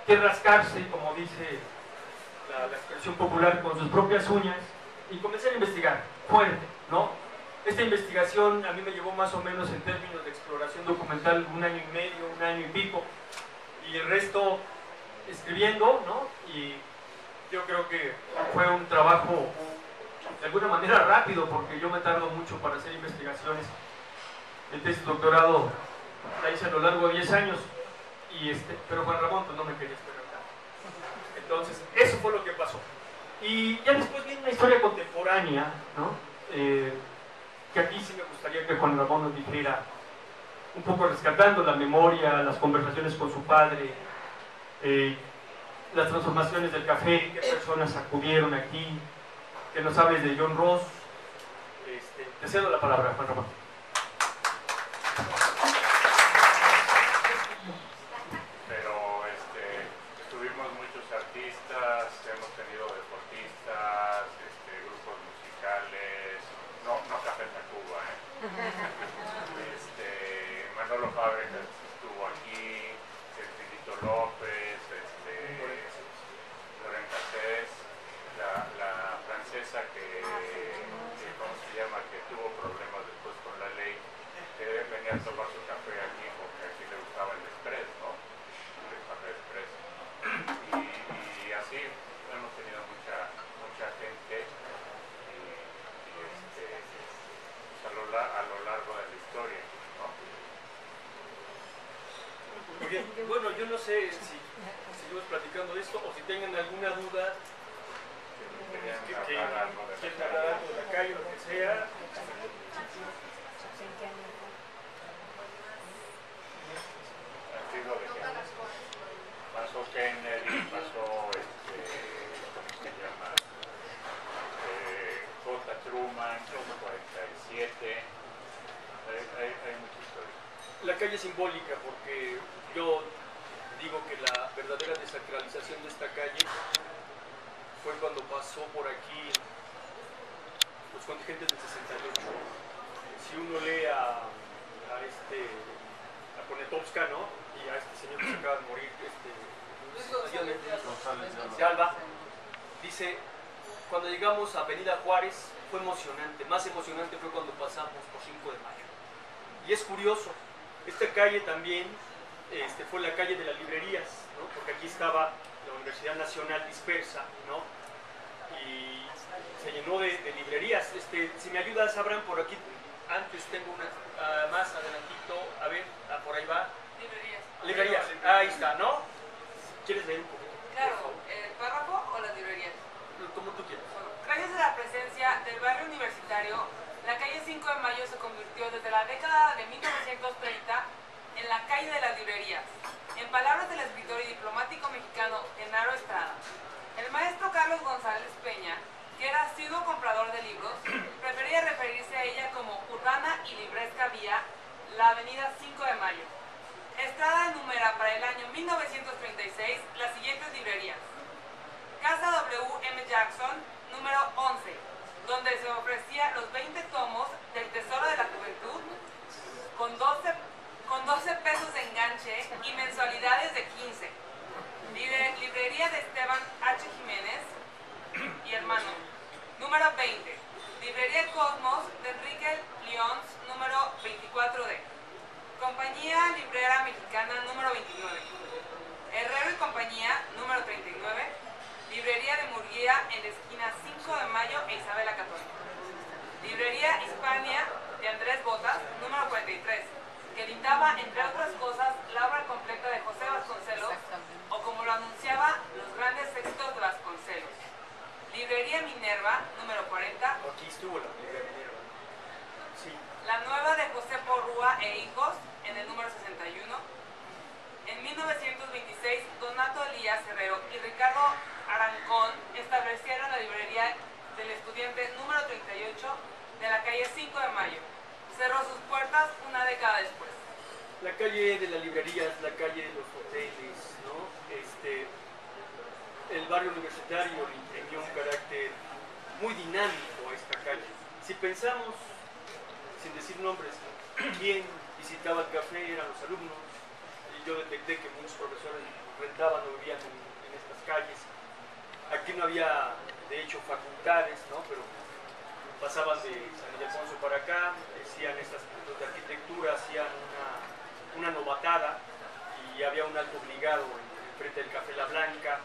que rascarse, como dice la expresión popular, con sus propias uñas y comenzar a investigar fuerte, ¿no? Esta investigación a mí me llevó más o menos en términos de exploración documental 1 año y medio, 1 año y pico, y el resto escribiendo, ¿no? Y yo creo que fue un trabajo de alguna manera rápido, porque yo me tardo mucho para hacer investigaciones. Mi tesis de doctorado la hice a lo largo de 10 años, pero Juan Ramón pues no me quería esperar nada. Entonces, eso fue lo que pasó. Y ya después viene una historia contemporánea, ¿no? Que aquí sí me gustaría que Juan Ramón nos dijera, un poco rescatando la memoria, las conversaciones con su padre, las transformaciones del café, qué personas acudieron aquí, que nos hables de John Ross. Te cedo la palabra, Juan Ramón. Pero tuvimos muchos artistas, hemos tenido deportistas, grupos musicales, no Café Tacuba, Manolo Fábregas estuvo aquí, Filito López, Lorena Cés, la francesa que ¿cómo se llama?, que tuvo problemas después con la ley, que venía a tomar su café aquí porque aquí le gustaba el express, ¿no? El café express. Y así hemos tenido mucha gente pues a lo largo de la historia, ¿no? sé si seguimos platicando de esto o si tengan alguna duda, que quieren hablar algo de la calle, lo que sea. Antiguo de Kennedy. Pasó Kennedy, pasó ¿cómo se llama? J. Truman, 47. Hay mucha historia. La calle es simbólica porque yo digo que la verdadera desacralización de esta calle fue cuando pasó por aquí los contingentes del 68. Si uno lee a Poniatowska, ¿no? Y a este señor que se acaba de morir, de Alba, dice, cuando llegamos a Avenida Juárez fue emocionante, más emocionante fue cuando pasamos por 5 de mayo. Y es curioso, esta calle también fue la calle de las librerías, ¿no? Porque aquí estaba la Universidad Nacional dispersa, ¿no? Y se llenó de librerías. Si me ayudas, Abraham, por aquí, antes tengo una, más adelantito, a ver, por ahí va. Librerías. Librerías, ahí está, ¿no? ¿Quieres leer un poquito? Claro, ¿el párrafo o las librerías? Como tú quieras. Gracias a la presencia del barrio universitario, la calle 5 de Mayo se convirtió desde la década de 1930 en la calle de las librerías. En palabras del escritor y diplomático mexicano Genaro Estrada, el maestro Carlos González Peña, que era asiduo comprador de libros, prefería referirse a ella como urbana y libresca vía la avenida 5 de Mayo. Estrada enumera para el año 1936 las siguientes librerías: Casa W.M. Jackson, número 11, donde se ofrecía los 20 tomos del Tesoro de la Juventud con 12 pesos de enganche y mensualidades de 15. Librería de Esteban H. Jiménez y hermano, número 20. Librería Cosmos de Enrique Lyons, número 24D. Compañía Librera Mexicana, número 29. Herrero y Compañía, número 39. Librería de Murguía en la esquina 5 de Mayo e Isabela Católica. Librería Hispania de Andrés Botas, número 43, que editaba, entre otras cosas, la obra completa de José Vasconcelos, o como lo anunciaba, los grandes éxitos de Vasconcelos. Librería Minerva, número 40. Aquí estuvo la librería Minerva. Sí. La nueva de José Porrúa e Hijos, en el número 61. En 1926, Donato Elías Herrero y Ricardo Arancón establecieron la librería del Estudiante número 38 de la calle 5 de Mayo. Cerró sus puertas una década después. La calle de las librerías, la calle de los hoteles, ¿no? El barrio universitario le imprimió un carácter muy dinámico a esta calle. Si pensamos, sin decir nombres, quién visitaba el café eran los alumnos, y yo detecté que muchos profesores rentaban o vivían en estas calles. Aquí no había, de hecho, facultades, ¿no? Pero pasaban de San Ildefonso para acá, hacían los de arquitectura, hacían una novatada y había un alto obligado frente del Café La Blanca.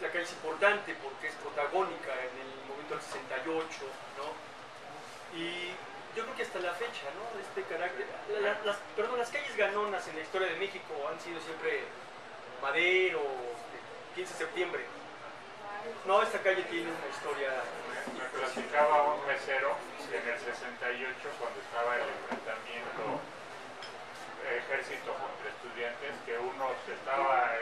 La calle es importante porque es protagónica en el momento del 68, ¿no? Y yo creo que hasta la fecha, ¿no? Este carácter, las calles ganonas en la historia de México han sido siempre Madero, 15 de septiembre. No, esta calle tiene una historia. Me platicaba un mesero en el 68, cuando estaba el enfrentamiento ejército contra estudiantes, que unos estaba,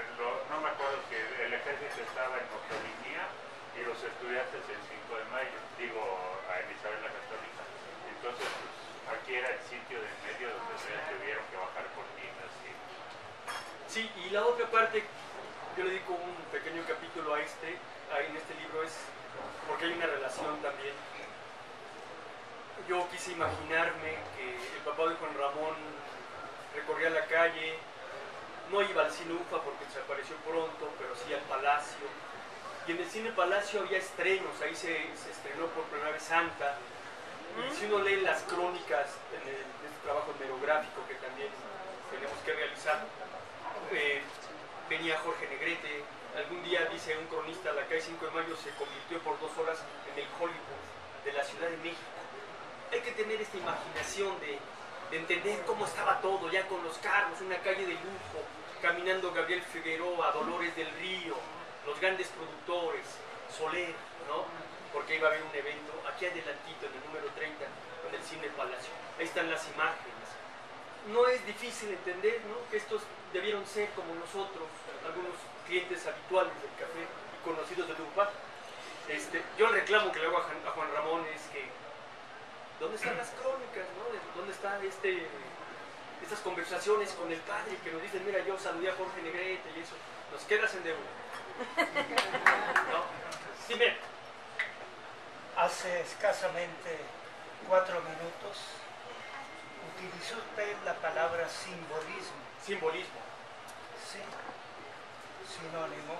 no me acuerdo si el ejército estaba en Otolinía y los estudiantes en 5 de Mayo, digo, en Isabela Católica. Entonces, pues, aquí era el sitio de medio donde se tuvieron que bajar cortinas. Sí, y la otra parte, yo le dedico un pequeño capítulo a ahí en este libro, es porque hay una relación también. Yo quise imaginarme que el papá de Juan Ramón recorría la calle, no iba al Cine UFA porque desapareció pronto, pero sí al Palacio. Y en el Cine Palacio había estrenos, ahí se estrenó por primera vez Santa. Y si uno lee las crónicas en este trabajo hemerográfico que también tenemos que realizar, venía Jorge Negrete. Algún día, dice un cronista, la calle 5 de Mayo se convirtió por 2 horas en el Hollywood de la Ciudad de México. Hay que tener esta imaginación de de entender cómo estaba todo, ya con los carros, una calle de lujo, caminando Gabriel Figueroa, Dolores del Río, los grandes productores, Soler, ¿no? Porque iba a haber un evento aquí adelantito, en el número 30, con el Cine Palacio. Ahí están las imágenes. No es difícil entender, ¿no?, que estos debieron ser como nosotros, algunos clientes habituales del café y conocidos del lugar. Yo el reclamo que le hago a Juan Ramón es que ¿dónde están las crónicas, no? ¿Dónde están estas conversaciones con el padre que nos dicen, mira, yo saludé a Jorge Negrete y eso? Nos quedas en deuda, ¿no? Sí, mira. Hace escasamente 4 minutos utilizó usted la palabra simbolismo. Simbolismo. Sí, sinónimo.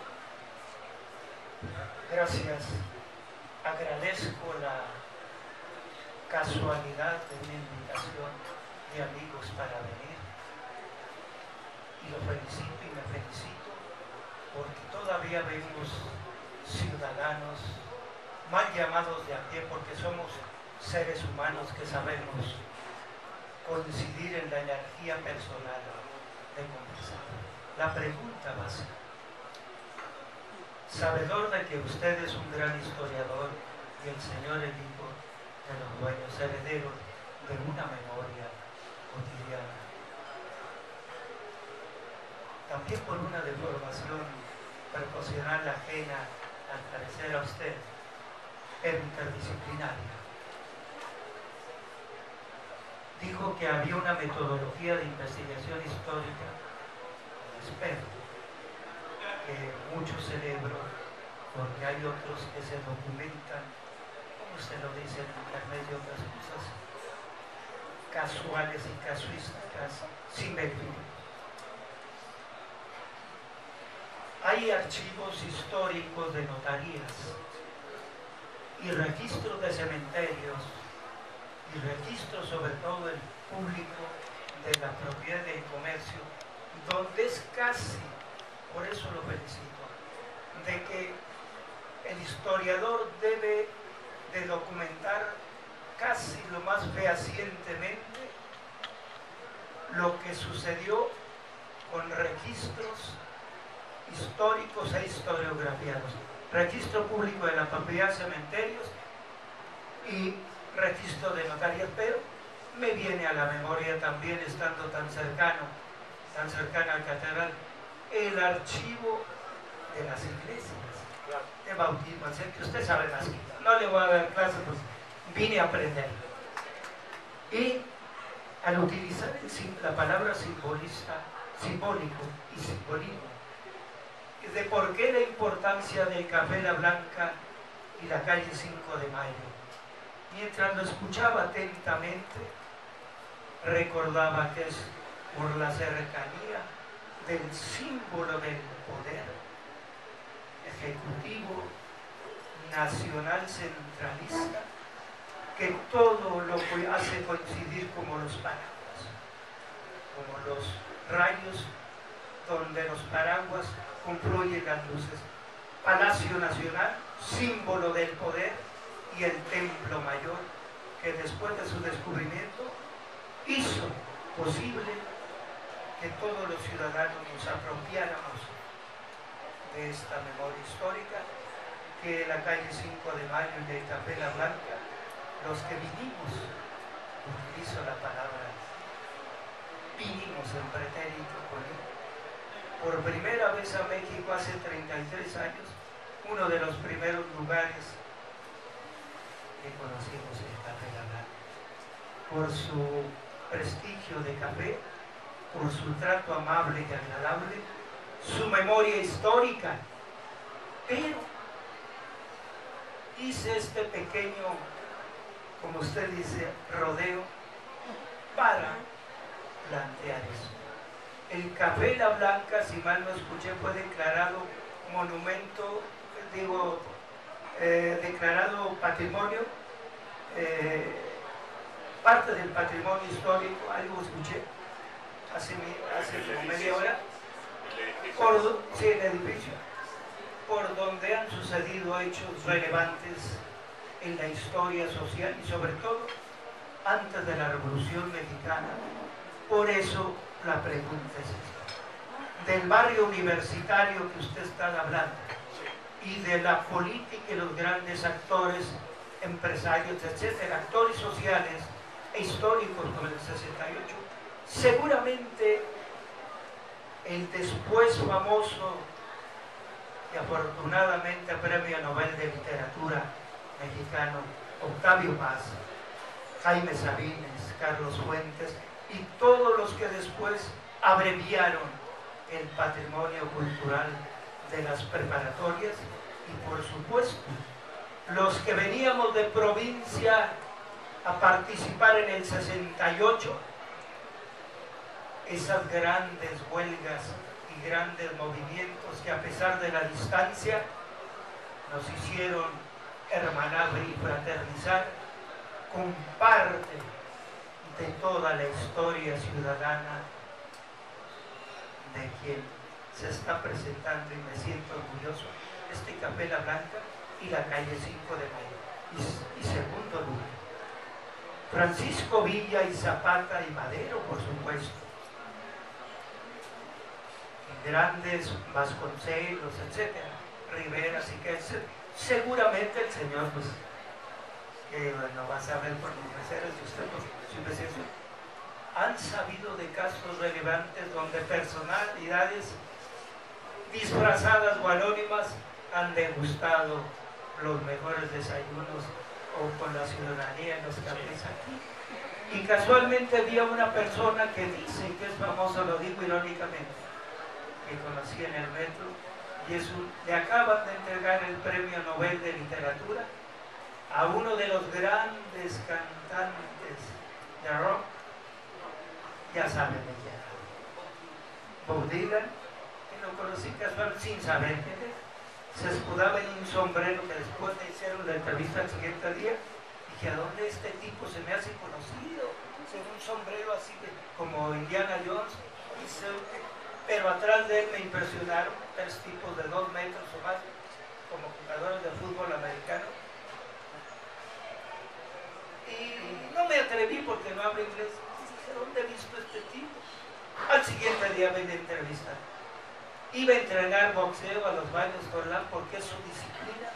Gracias. Agradezco la casualidad de una invitación de amigos para venir. Y lo felicito y me felicito porque todavía vemos ciudadanos mal llamados de a pie, porque somos seres humanos que sabemos coincidir en la energía personal de conversar. La pregunta básica. Sabedor de que usted es un gran historiador y el señor el hijo de los dueños, heredero de una memoria cotidiana, también por una deformación profesional ajena al parecer a usted, pero interdisciplinaria. Dijo que había una metodología de investigación histórica, espero que mucho celebro, porque hay otros que se documentan, como se lo dice en internet y otras cosas, casuales y casuísticas, sin verificar. Hay archivos históricos de notarías y registros de cementerios y registros sobre todo el público de la propiedad del comercio, donde es casi, por eso lo felicito, de que el historiador debe de documentar casi lo más fehacientemente lo que sucedió con registros históricos e historiografiados. Registro público de la propiedad, cementerios y registro de notarías, pero me viene a la memoria también, estando tan cercana al catedral, el archivo de las iglesias de bautismo, que usted sabe más que yo. No le voy a dar clases, pues vine a aprender. Y al utilizar la palabra simbólico y simbolismo, de por qué la importancia del Café La Blanca y la calle 5 de Mayo. Mientras lo escuchaba atentamente, recordaba que es por la cercanía del símbolo del poder ejecutivo nacional centralista, que todo lo hace coincidir como los paraguas, como los rayos donde los paraguas confluyen las luces. Palacio Nacional, símbolo del poder, y el Templo Mayor, que después de su descubrimiento hizo posible que todos los ciudadanos nos apropiáramos de esta memoria histórica, que la calle 5 de Mayo y del Café La Blanca, los que vinimos, utilizo la palabra, vinimos en pretérito con él, por primera vez a México hace 33 años, uno de los primeros lugares que conocimos el Café La Blanca, por su prestigio de café, por su trato amable y agradable, su memoria histórica. Pero hice este pequeño, como usted dice, rodeo para plantear eso. El Café La Blanca, si mal no escuché, fue declarado monumento, declarado patrimonio, parte del patrimonio histórico, algo escuché hace como media hora, sí, el edificio, por donde han sucedido hechos relevantes en la historia social y sobre todo antes de la Revolución Mexicana. Por eso la pregunta es esta. Del barrio universitario que usted está hablando y de la política y los grandes actores, empresarios, etcétera, actores sociales e históricos como el 68, seguramente el después famoso y afortunadamente Premio Nobel de Literatura mexicano Octavio Paz, Jaime Sabines, Carlos Fuentes y todos los que después abreviaron el patrimonio cultural de las preparatorias, y por supuesto los que veníamos de provincia a participar en el 68, esas grandes huelgas y grandes movimientos que a pesar de la distancia nos hicieron hermanar y fraternizar con parte de toda la historia ciudadana de quien se está presentando, y me siento orgulloso, Café La Blanca y la calle 5 de Mayo. Y segundo lugar, Francisco Villa y Zapata y Madero, por supuesto. Grandes Vasconcelos, etcétera, Rivera, así que seguramente el señor, pues, que no va a saber por mis meseros y usted, pues, su presencia, han sabido de casos relevantes donde personalidades disfrazadas o anónimas han degustado los mejores desayunos o con la ciudadanía en los cafés aquí. Y casualmente había una persona que dice que es famoso, lo digo irónicamente, que conocí en el metro, y le acaban de entregar el Premio Nobel de Literatura a uno de los grandes cantantes de rock, ya saben de quién, Bob Dylan, que lo conocí casualmente sin saber quién es. Se escudaba en un sombrero que después le hicieron la entrevista al siguiente día. Dije, ¿a dónde este tipo se me hace conocido? En un sombrero así como Indiana Jones. Pero atrás de él me impresionaron 3 tipos de 2 metros o más, como jugadores de fútbol americano. Y no me atreví porque no hablo inglés. Dije, ¿dónde he visto este tipo? Al siguiente día ven la entrevista. Iba a entrenar boxeo a los baños Corlán porque es su disciplina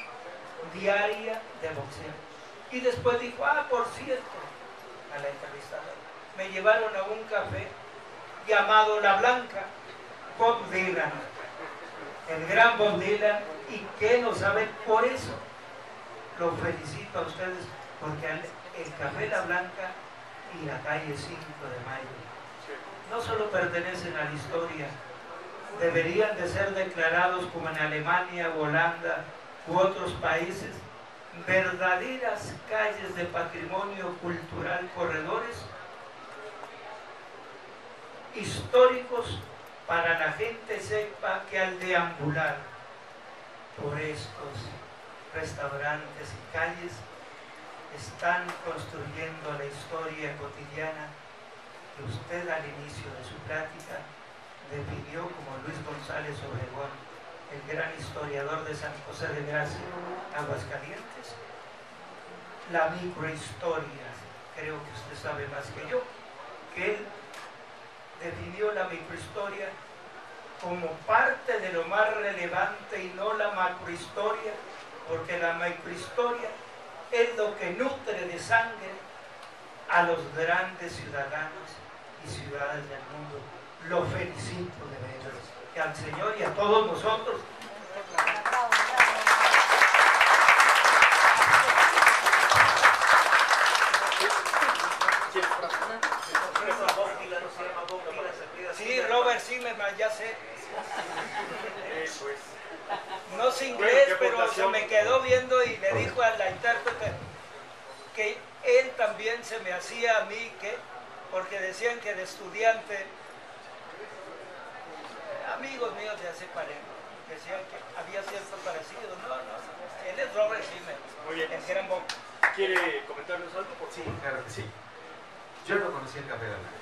diaria de boxeo. Y después dijo, por cierto, a la entrevistada, me llevaron a un café llamado La Blanca, Bob Dylan, el gran Bob Dylan, y que no saben, por eso lo felicito a ustedes, porque el Café La Blanca y la calle 5 de Mayo no solo pertenecen a la historia, deberían de ser declarados como en Alemania, Holanda u otros países, verdaderas calles de patrimonio cultural, corredores históricos para la gente sepa que al deambular por estos restaurantes y calles están construyendo la historia cotidiana que usted al inicio de su plática definió como Luis González Obregón, el gran historiador de San José de Gracia, Aguascalientes. La microhistoria, creo que usted sabe más que yo, que él definió la microhistoria como parte de lo más relevante y no la macrohistoria, porque la microhistoria es lo que nutre de sangre a los grandes ciudadanos y ciudades del mundo. Lo felicito de veras, y al Señor y a todos nosotros. Sí, Robert Zimmerman, ya sé. No sé inglés, pero se me quedó viendo y le dijo a la intérprete que él también se me hacía a mí, que porque decían que de estudiante, amigos míos de hace 40, decían que había cierto parecido. No, él es Robert Zimmerman. Muy bien. El gran Bob. ¿Quiere comentarnos algo? Sí, claro que sí. Yo no conocí el Café de la Blanca.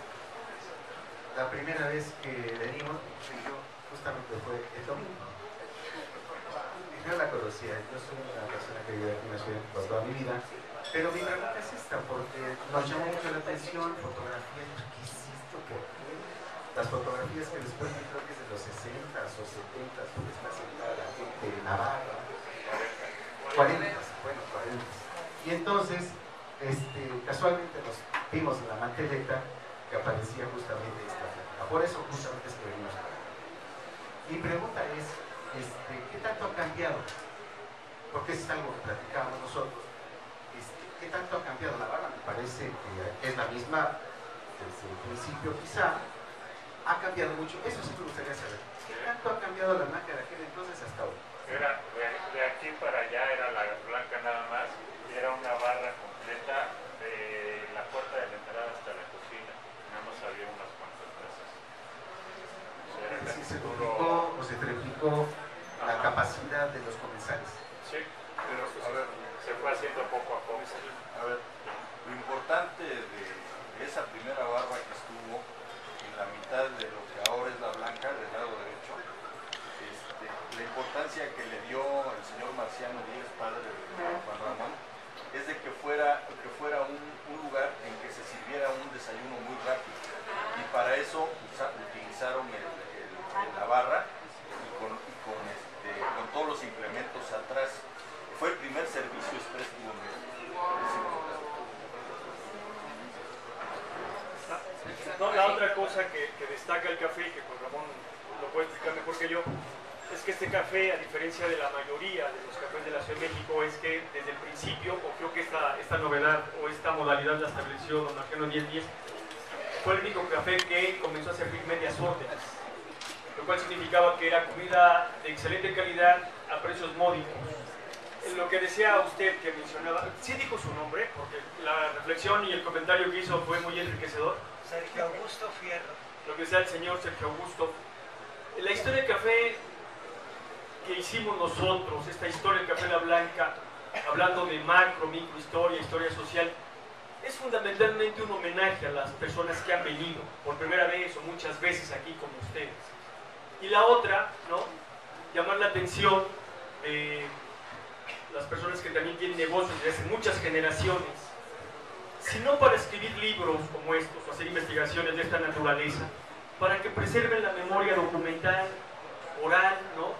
La primera vez que venimos, yo justamente fue el domingo. Y veo la la conocía, yo soy una persona que vive aquí en la ciudad por toda mi vida, pero mi pregunta es esta, porque nos llamó mucho la atención fotografías, ¿qué es esto? ¿Por qué? Las fotografías que después yo creo que es de los 60s o 70s, donde está sentada la gente en Navarra, 40s, bueno, 40s. Y entonces, casualmente nos vimos en la manteleta que aparecía justamente esta flaca. Por eso justamente es que venimos acá. Mi pregunta es, ¿qué tanto ha cambiado? Porque eso es algo que platicábamos nosotros. ¿Qué tanto ha cambiado? La barra me parece que es la misma desde el principio, quizá. Ha cambiado mucho. Eso sí me gustaría saber. ¿Qué tanto ha cambiado la blanca de aquel entonces hasta hoy? Era, de aquí para allá era la blanca nada más, y era una barra completa de la puerta de la entrada hasta la cocina. Nada más había unas cuantas mesas. O sea, era Sí, casi se puro... duplicó o se triplicó la capacidad de los comensales. Sí, Pero, a ver, se fue haciendo poco a poco. a ver, lo importante de esa primera barra que estuvo en la mitad de lo que ahora es la blanca, del lado derecho, la importancia que le dio el señor Marciano Díaz, padre de Juan Ramón, es de que fuera un lugar en que se sirviera un desayuno muy rápido. Y para eso utilizaron la barra y con todos los implementos atrás. Fue el primer servicio express que hubo en México. No, la otra cosa que destaca el café, que Juan Ramón lo puede explicar mejor que yo, es que este café, a diferencia de la mayoría de los cafés de la Ciudad de México, es que desde el principio, o creo que esta novedad o esta modalidad la estableció don Marciano 1010, fue el único café que comenzó a servir medias órdenes, lo cual significaba que era comida de excelente calidad a precios módicos. Lo que decía usted, que mencionaba, sí dijo su nombre, porque la reflexión y el comentario que hizo fue muy enriquecedor. Sergio Augusto Fierro. Lo que decía el señor Sergio Augusto. La historia del café que hicimos nosotros, esta historia del café La Blanca, hablando de macro, micro historia, historia social, es fundamentalmente un homenaje a las personas que han venido por primera vez o muchas veces aquí con ustedes. Y la otra, ¿no? Llamar la atención de las personas que también tienen negocios desde hace muchas generaciones, sino para escribir libros como estos o hacer investigaciones de esta naturaleza, para que preserven la memoria documental, oral, ¿no?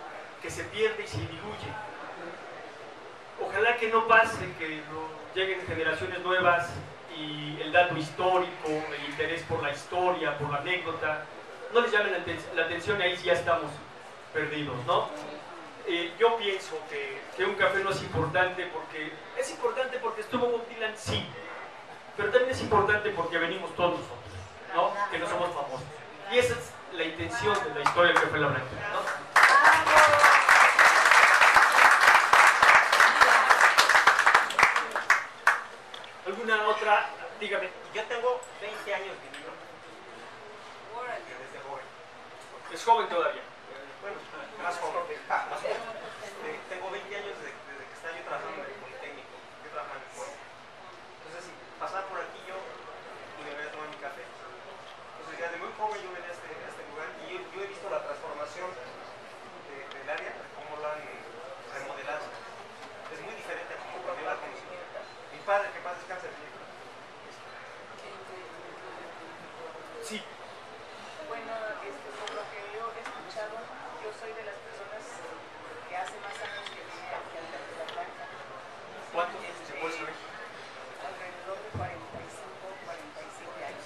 Que se pierde y se diluye. Ojalá que no pase, que lleguen generaciones nuevas y el dato histórico, el interés por la historia, por la anécdota, no les llamen la atención, ahí ya estamos perdidos, ¿no? Yo pienso que un café no es importante porque estuvo Bob Dylan, sí, pero también es importante porque venimos todos nosotros, ¿no? Que no somos famosos. Y esa es la intención de la historia del Café La Blanca, ¿no? ¿Alguna otra? Dígame. Yo tengo 20 años viviendo desde joven. Es joven todavía. Bueno, más joven. Tengo 20 años desde que estaba yo trabajando en el Politécnico. Yo trabajaba en el Poli. Entonces, si pasaba por aquí yo y me venía a tomar mi café. Entonces, ya de muy joven yo venía a este lugar y yo he visto la transformación del área, cómo lo han remodelado. Es muy diferente a como cuando yo la conocí. Mi padre, que paz descanse, Sí. Bueno, por lo que yo he escuchado, yo soy de las personas que hace más años que vine aquí al Café La Blanca. ¿Cuántos? ¿Se puede saber? Alrededor de 45, 47 años.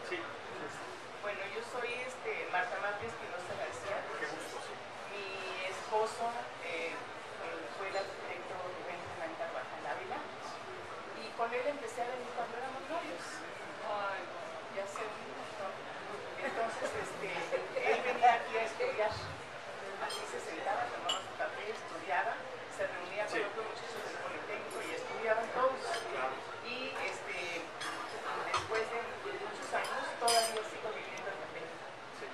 Sí. Bueno, yo soy Marta Márquez Espinosa García. Qué gusto, sí. Mi esposo fue el arquitecto Rubén Germán Carvajal Ávila. Y con él empecé a venir cuando éramos novios. Ay, ya sé un montón. Entonces, él venía aquí a estudiar. Así se sentaba, tomaba su café, estudiaba, se reunía con otros muchachos del Politécnico y estudiaban todos. Claro. Y después de muchos años, todavía sigo viviendo en México. Sí.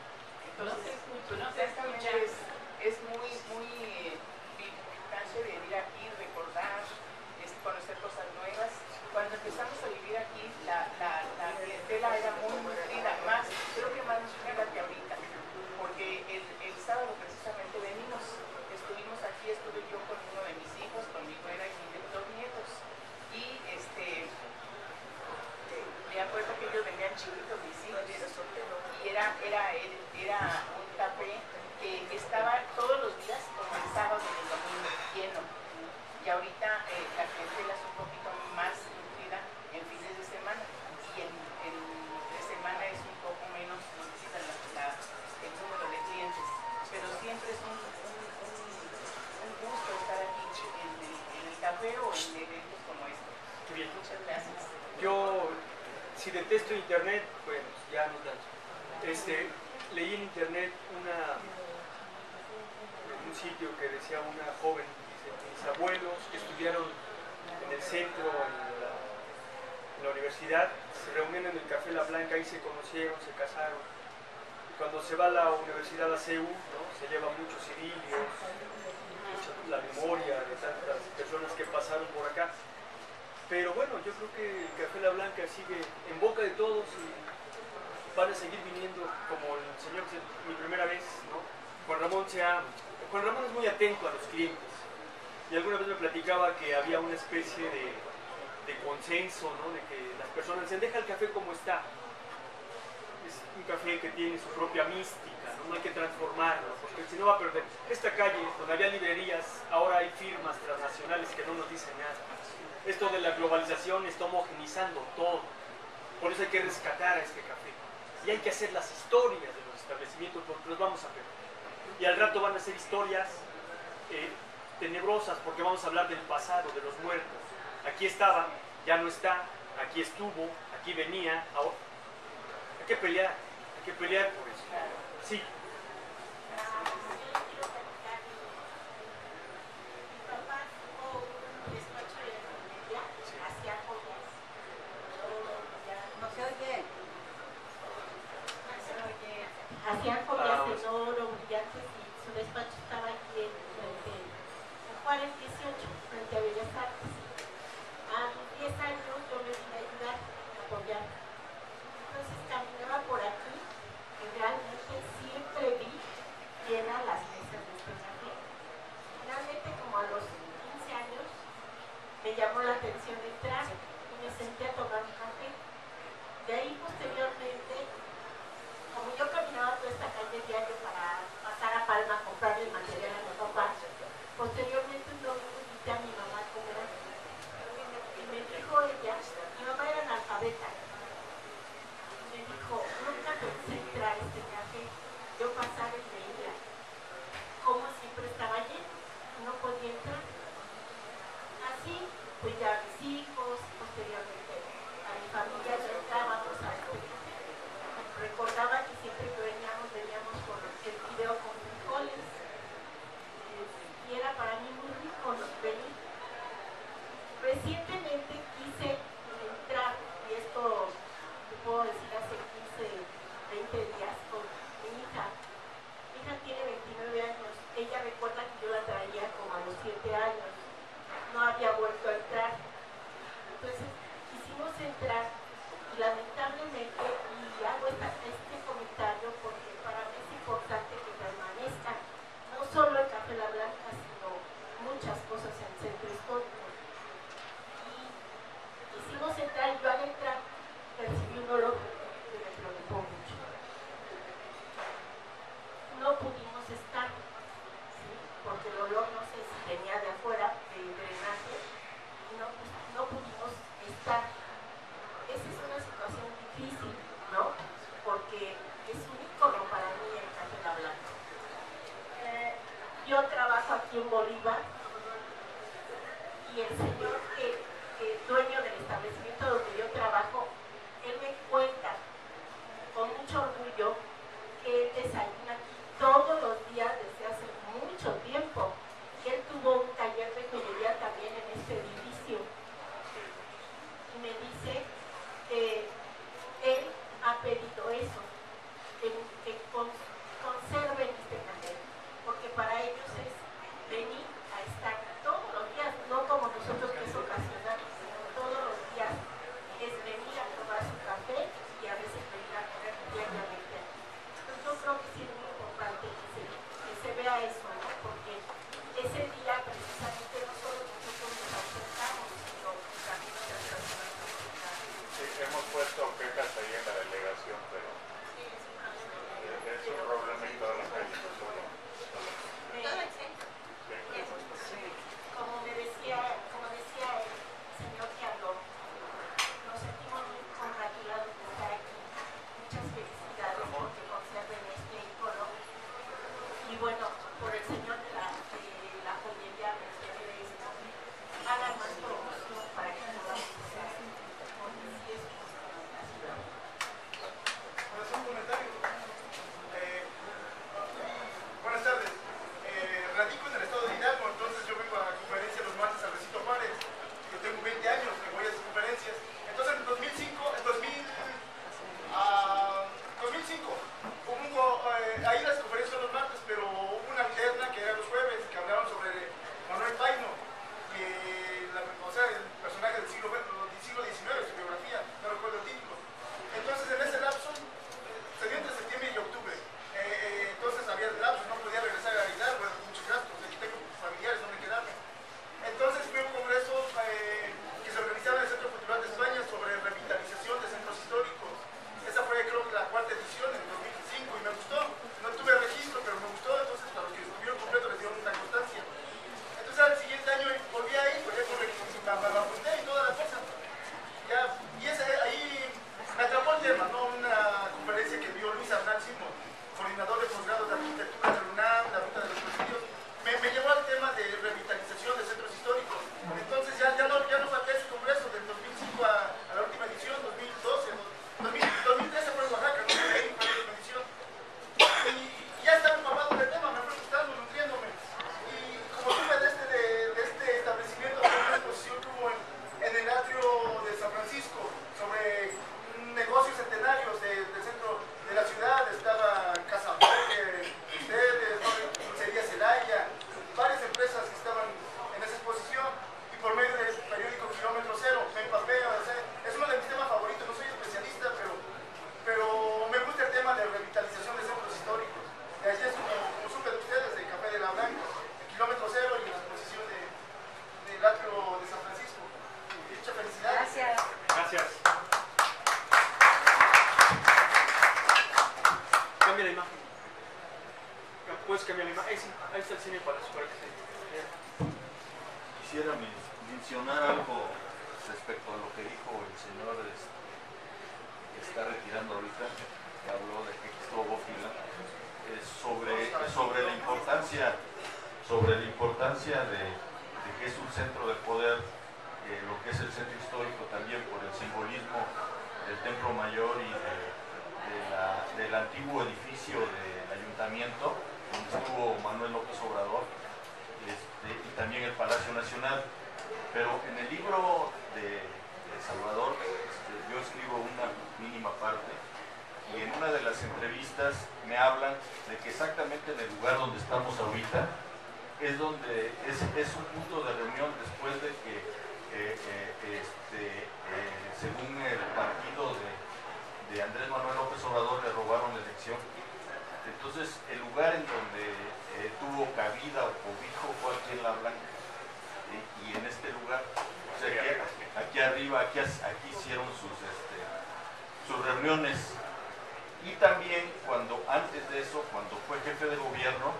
era un café que estaba todos los días, como el sábado y el domingo, lleno. Y ahorita la clientela es un poquito más nutrida en fines de semana y en de semana es un poco menos nutrida el número de clientes. Pero siempre es un gusto estar aquí en el café o en eventos como este. Bien. Muchas gracias. Yo, si detesto internet, bueno, ya no tanto. Leí en internet un sitio que decía una joven, dice, mis abuelos que estudiaron en el centro, en la universidad, se reunieron en el Café La Blanca y se conocieron, se casaron. Y cuando se va a la universidad a CEU, ¿no? Se lleva muchos idilios, la memoria de tantas personas que pasaron por acá. Pero bueno, yo creo que el Café La Blanca sigue en boca de todos y van a seguir viniendo, como el señor, mi primera vez, ¿no? Juan Ramón es muy atento a los clientes y alguna vez me platicaba que había una especie de consenso, ¿no? De que las personas dicen, deja el café como está. Es un café que tiene su propia mística, ¿no? No hay que transformarlo, porque si no va a perder. Esta calle, donde había librerías, ahora hay firmas transnacionales que no nos dicen nada. Esto de la globalización está homogenizando todo. Por eso hay que rescatar a este café. Y hay que hacer las historias de los establecimientos porque los vamos a perder. Y al rato van a ser historias tenebrosas porque vamos a hablar del pasado, de los muertos. Aquí estaba, ya no está, aquí estuvo, aquí venía, ahora. Hay que pelear por eso. Sí. Hacían joyas de oro, brillantes, y su despacho estaba aquí en Juárez 18, frente a Bellas Artes. A mis 10 años yo me vine a ayudar, a apoyar. Entonces caminaba por aquí y realmente siempre vi llenas las mesas de este café. Finalmente, como a los 15 años, me llamó la atención entrar y me senté a tomar un café. De ahí, posteriormente, como yo caminaba toda esta calle diario para pasar a Palma a comprarle el material a mi papá, posteriormente un domingo invité a mi mamá a comer. Y me dijo ella, mi mamá era analfabeta, y me dijo, nunca pensé entrar a este café. Yo pasaba y veía cómo siempre estaba lleno, no podía entrar. Así, pues ya mis hijos, posteriormente a mi familia ya entrábamos a este café. Recordaba que siempre que veníamos con el video con frijoles y era para mí muy rico venir. Recientemente quise entrar, y esto te puedo decir hace 15, 20 días, con mi hija. Mi hija tiene 29 años, ella recuerda que yo la traía como a los 7 años, no había vuelto a entrar. Entonces quisimos entrar y lamentablemente, y hago este comentario porque para mí es importante que permanezca no solo el Café La Blanca, sino muchas cosas en el centro histórico. Y quisimos entrar, y yo al entrar percibí un olor que me preocupó mucho. No pudimos estar, ¿sí? Porque el olor no sé si venía de afuera, de drenaje, y no pudimos estar. Esa es una situación difícil, ¿no? Porque es un ícono para mí el Café La Blanca. Yo trabajo aquí en Bolívar y el señor dueño del establecimiento donde yo trabajo, él me cuenta con mucho orgullo que él desayuna aquí todos los días desde hace mucho tiempo. Él tuvo un taller de joyería también en este edificio y me dice que él ha pedido eso, que conserven este café, porque para ellos es venir a estar todos los días, no como nosotros que es ocasional, sino todos los días es venir a tomar su café y a veces venir a comer diariamente. Entonces yo creo que sí es muy importante que se vea eso, ¿no? Porque ese día precisamente no solo nosotros nos acercamos, sino también otras personas. Sí, hemos puesto quejas ahí en la delegación, pero es un bueno, por el señor de la joyería me quiere esto, hagan más promoción para que podamos hacer, porque sí es justo. ¿Puedo hacer un comentario? Buenas tardes. Radico en el estado de Hidalgo, entonces yo vengo a la conferencia los martes al Recinto Juárez. Yo tengo 20 años que voy a esas conferencias. Entonces en 2005 ahí las conferencias son los martes, pero hubo una alterna que era los jueves, que hablaban sobre Manuel Paino, o sea, el personaje del siglo XIX, su biografía, no recuerdo el título. Entonces en ese lapso, se dio entre septiembre y octubre, entonces había lapsos, no podía regresar a Hidalgo, muchos gastos, aquí tengo familiares donde quedarme. Entonces fue un congreso que se organizaba en el Centro Cultural de España sobre revitalización de centros históricos. Esa fue, creo que, la cuarta edición en 2005 y me gustó. No tuve registro, pero me gustó, entonces para los que estuvieron completo les dieron una constancia. Entonces al siguiente año volví a ir, pues ya con registro, me apunté y toda la cosa. Ahí me atrapó el tema, ¿no? Una conferencia que dio Luis Arnal Simón, coordinador de posgrado de arquitectura de la UNAM, la Ruta de los Presidios. Me llevó al tema de revitalización de centros históricos. Entonces ya no falté ese congreso del 2005 a la última edición, 2013 fue en Oaxaca, ¿no? Ahí fue la última edición. Y ya estaba empapado del tema, me fue gustando, nutriéndome. Y como supe de este establecimiento, de una exposición que hubo en el atrio de San Francisco sobre negocios centenarios del centro de la ciudad, estaba Casa Borges, ustedes, Dulcería Celaya, varias empresas que estaban en esa exposición, y por medio del periódico Kilómetro Cero me empapé. O sea, es uno de mis temas favoritos, no soy especialista, pero me gusta el tema de revitalización de centros históricos. Y así es como supe de ustedes, del Café de la Blanca, el Kilómetro Cero y la exposición del atrio de San Francisco. Muchas felicidades. Gracias. Gracias. Cambia la imagen. Puedes cambiar la imagen. Ahí está el cine para que se vea. Quisiera mencionar algo respecto a lo que dijo el señor que está retirando ahorita, que habló de Hexto Bófila, sobre la importancia de que es un centro de poder, lo que es el centro histórico también por el simbolismo del Templo Mayor y del antiguo edificio del ayuntamiento donde estuvo Manuel López Obrador, y también el Palacio Nacional. Pero en el libro de Salvador yo escribo una mínima parte, y en una de las entrevistas me hablan de que exactamente en el lugar donde estamos ahorita es donde es un punto de reunión después de que según el partido de Andrés Manuel López Obrador le robaron la elección. Entonces el lugar en donde tuvo cabida o cobijo fue aquí en La Blanca, y en este lugar, o sea, aquí arriba, aquí hicieron sus reuniones. Y también antes de eso, cuando fue jefe de gobierno,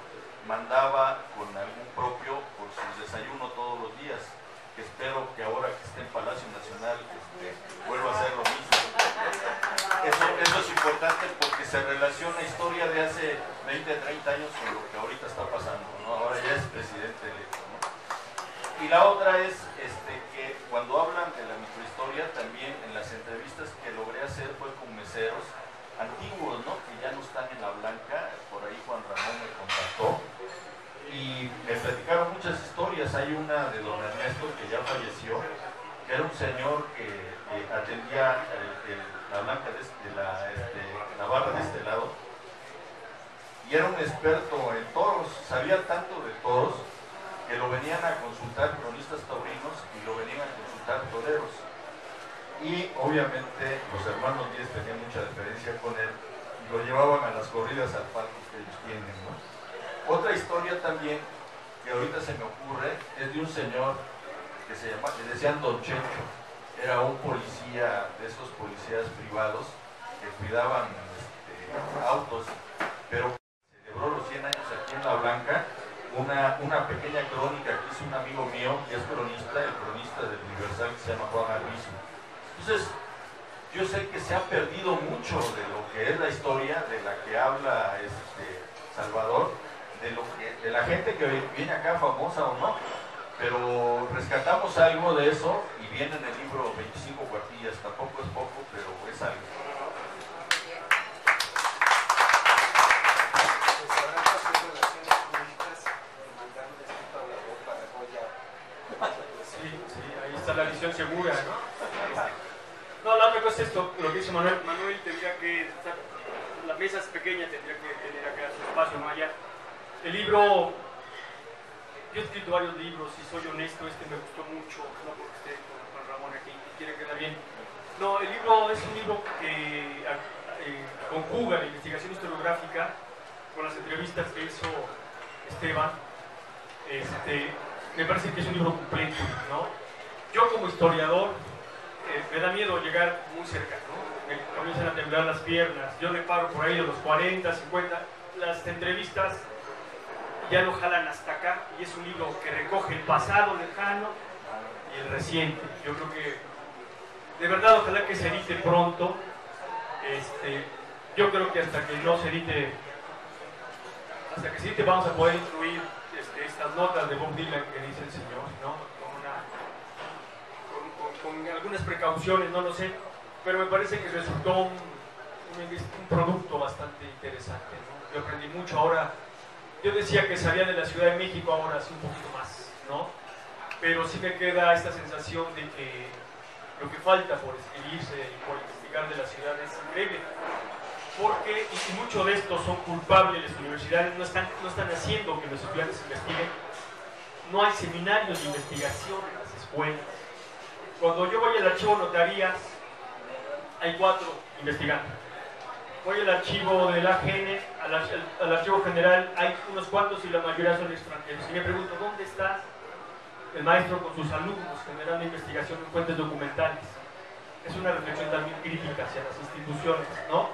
mandaba con algún propio por su desayuno todos los días, que espero que ahora que esté en Palacio Nacional vuelva a hacer lo mismo. Eso es importante porque se relaciona historia de hace 20, 30 años con lo que ahorita está pasando, ¿no? Ahora ya es presidente electo, ¿no? Y la otra es que cuando hablan de la microhistoria, también en las entrevistas que logré hacer fue con meseros antiguos, ¿no? Que ya no están en La Blanca. Por ahí Juan Ramón me contactó y me platicaron muchas historias. Hay una de don Ernesto, que ya falleció, que era un señor que atendía La Blanca la barra de este lado, y era un experto en toros, sabía tanto de toros que lo venían a consultar cronistas taurinos y lo venían a consultar toreros. Y obviamente los hermanos Díez tenían mucha diferencia con él y lo llevaban a las corridas al palco que ellos tienen, ¿no? Otra historia también que ahorita se me ocurre es de un señor que le decían Don Checho. Era un policía, de esos policías privados que cuidaban autos, pero celebró los 100 años aquí en La Blanca. Una pequeña crónica que hizo un amigo mío que es cronista, el cronista del Universal, que se llama Juan Arbizu. Entonces, yo sé que se ha perdido mucho de lo que es la historia de la que habla Salvador, de la gente que viene acá, famosa o no, pero rescatamos algo de eso y viene en el libro 25 cuartillas, tampoco es poco, pero es algo. Sí, ahí está la visión segura, ¿no? No, la otra cosa es esto, lo que dice Manuel. Manuel tendría que, la mesa es pequeña, tendría que tener acá su espacio, ¿no? Allá. El libro, yo he escrito varios libros, y soy honesto, este me gustó mucho, no porque esté con Ramón aquí y quiere quedar bien. No, el libro es un libro que conjuga la investigación historiográfica con las entrevistas que hizo Esteban. Me parece que es un libro completo, ¿no? Yo como historiador me da miedo llegar muy cerca, ¿no? Me comienzan a temblar las piernas, yo me paro por ahí de los 40, 50, las entrevistas ya lo jalan hasta acá, y es un libro que recoge el pasado lejano y el reciente. Yo creo que, de verdad, ojalá que se edite pronto. Yo creo que hasta que no se edite, vamos a poder incluir estas notas de Bob Dylan que dice el señor, ¿no? Con algunas precauciones, no lo sé, pero me parece que resultó un producto bastante interesante, ¿no? Yo aprendí mucho ahora. Yo decía que salía de la Ciudad de México, ahora sí un poquito más, ¿no? Pero sí me queda esta sensación de que lo que falta por escribirse y por investigar de la ciudad es increíble. Porque, y mucho de esto son culpables, las universidades no están haciendo que los estudiantes investiguen. No hay seminarios de investigación en las escuelas. Cuando yo voy al archivo notarías, hay 4 investigando. Voy al archivo del AGN, al archivo general, hay unos cuantos y la mayoría son extranjeros. Y me pregunto, ¿dónde está el maestro con sus alumnos generando investigación en fuentes documentales? Es una reflexión también crítica hacia las instituciones, ¿no?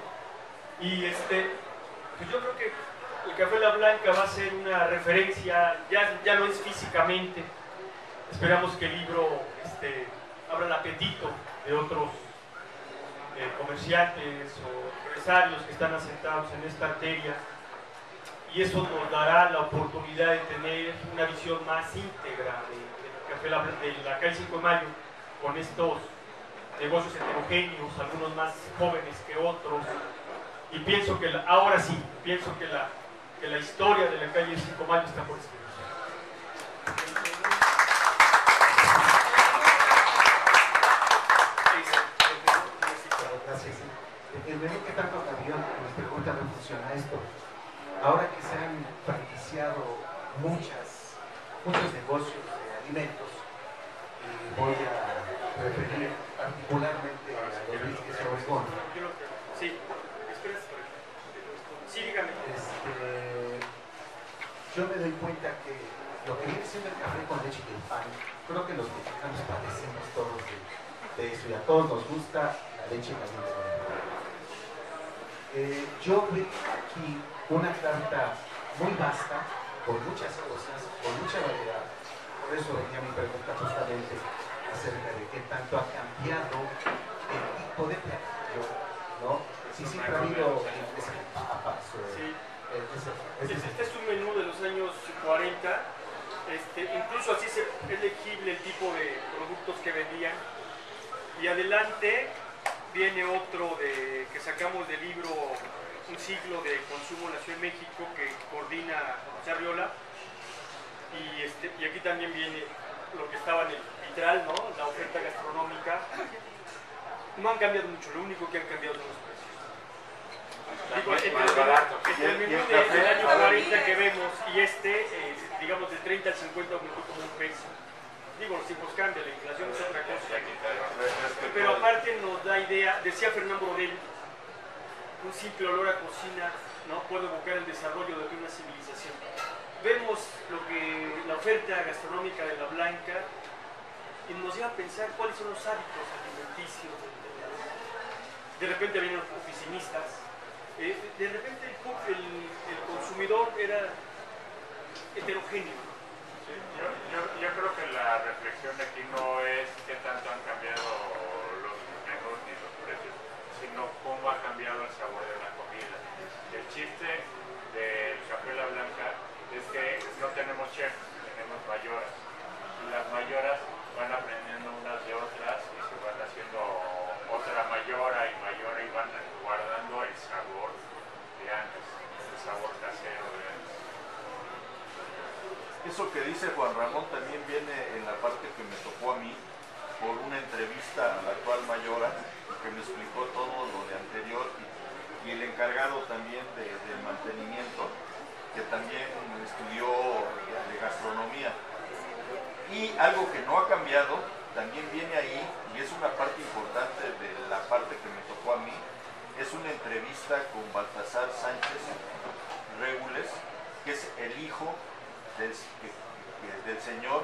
Y pues yo creo que el Café La Blanca va a ser una referencia, ya no es físicamente. Esperamos que el libro abra el apetito de otros comerciantes o empresarios que están asentados en esta arteria, y eso nos dará la oportunidad de tener una visión más íntegra de la calle 5 de Mayo, con estos negocios heterogéneos, algunos más jóvenes que otros, y pienso que ahora sí, pienso que la historia de la calle 5 de Mayo está por escribir. Gracias. El menú que tanto cambió, nos pregunta, ¿no funciona esto? Ahora que se han franquiciado muchos negocios de alimentos, voy a referir particularmente a los whisky Obregón. Sí, sí, dígame. Yo me doy cuenta que lo que viene siendo el café con leche y el pan, creo que los mexicanos padecemos todos de eso, y a todos nos gusta la leche caliente. Yo veo aquí una carta muy vasta, con muchas cosas, con mucha variedad. Por eso venía mi pregunta justamente acerca de qué tanto ha cambiado el tipo de platillo, ¿no? Si siempre ha habido papas. Sí. Este es un menú de los años 40. Incluso así es legible el tipo de productos que vendían. Y adelante viene otro que sacamos del libro Un siglo de consumo en la Ciudad de México, que coordina José Arriola. Y aquí también viene lo que estaba en el vitral, ¿no? La oferta gastronómica. No han cambiado mucho, lo único que han cambiado son los precios. Entre el menú del año 40 que vemos y digamos de 30 al 50 aumentó como un peso. Digo, los tiempos cambian, la inflación es otra cosa. Pero aparte nos da idea, decía Fernando Brodel, un simple olor a cocina, ¿no?, puede evocar el desarrollo de una civilización. Vemos la oferta gastronómica de La Blanca y nos lleva a pensar cuáles son los hábitos alimenticios. De repente vienen los oficinistas, de repente el consumidor era heterogéneo. Sí, yo creo que la reflexión aquí no es qué tanto han cambiado los menús ni los precios, sino cómo ha cambiado el sabor de la comida. El chiste del Café La Blanca es que no Eso que dice Juan Ramón también viene en la parte que me tocó a mí por una entrevista a la actual mayora que me explicó todo lo de anterior y el encargado también del mantenimiento, que también estudió de gastronomía. Y algo que no ha cambiado también viene ahí, y es una parte importante de la parte que me tocó a mí, es una entrevista con Baltasar Sánchez Regules, que es el hijo del señor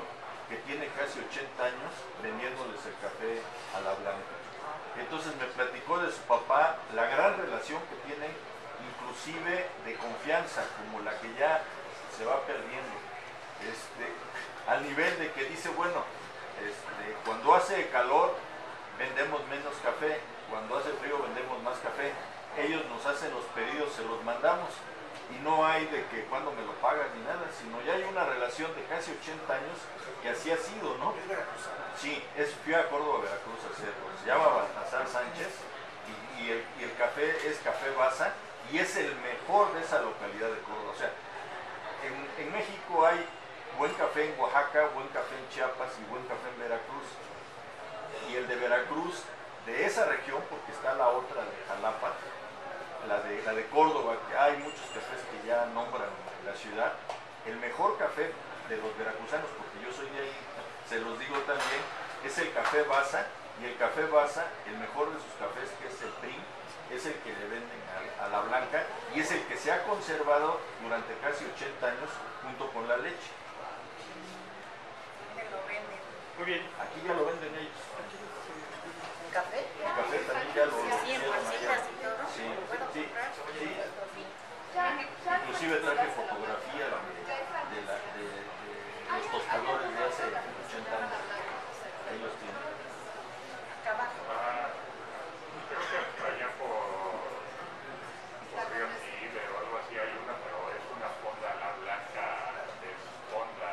que tiene casi 80 años vendiéndoles el café a la blanca. Entonces me platicó de su papá, la gran relación que tienen, inclusive de confianza, como la que ya se va perdiendo, al nivel de que dice, bueno, cuando hace calor vendemos menos café, cuando hace frío vendemos más café, ellos nos hacen los pedidos, se los mandamos, y no hay de que cuando me lo pagan ni nada, sino ya hay una relación de casi 80 años que así ha sido, ¿no? ¿Es Veracruz? Sí, fui a Córdoba, Veracruz a hacerlo. Se llama Baltasar Sánchez y el café es Café Baza y es el mejor de esa localidad de Córdoba. O sea, en México hay buen café en Oaxaca, buen café en Chiapas y buen café en Veracruz. Y el de Veracruz, de esa región, porque está la otra de Jalapa, la de Córdoba, que hay muchos cafés que ya nombran la ciudad, el mejor café de los veracruzanos, porque yo soy de ahí, se los digo también, es el Café Baza, y el Café Baza, el mejor de sus cafés, que es el PRIM, es el que le venden a la blanca, y es el que se ha conservado durante casi 80 años junto con la leche. Muy bien. Aquí ya lo venden ellos. ¿Café? El café también ya lo Sí, en hicieron bolsitas allá. y todo. Sí, ¿Lo puedo sí, comprar? sí. Inclusive traje fotografía de los tostadores de hace 80 años. Ahí los tienen. Acá abajo. Creo que allá por Río Chile o algo así hay una, pero es una fonda, la blanca de fonda.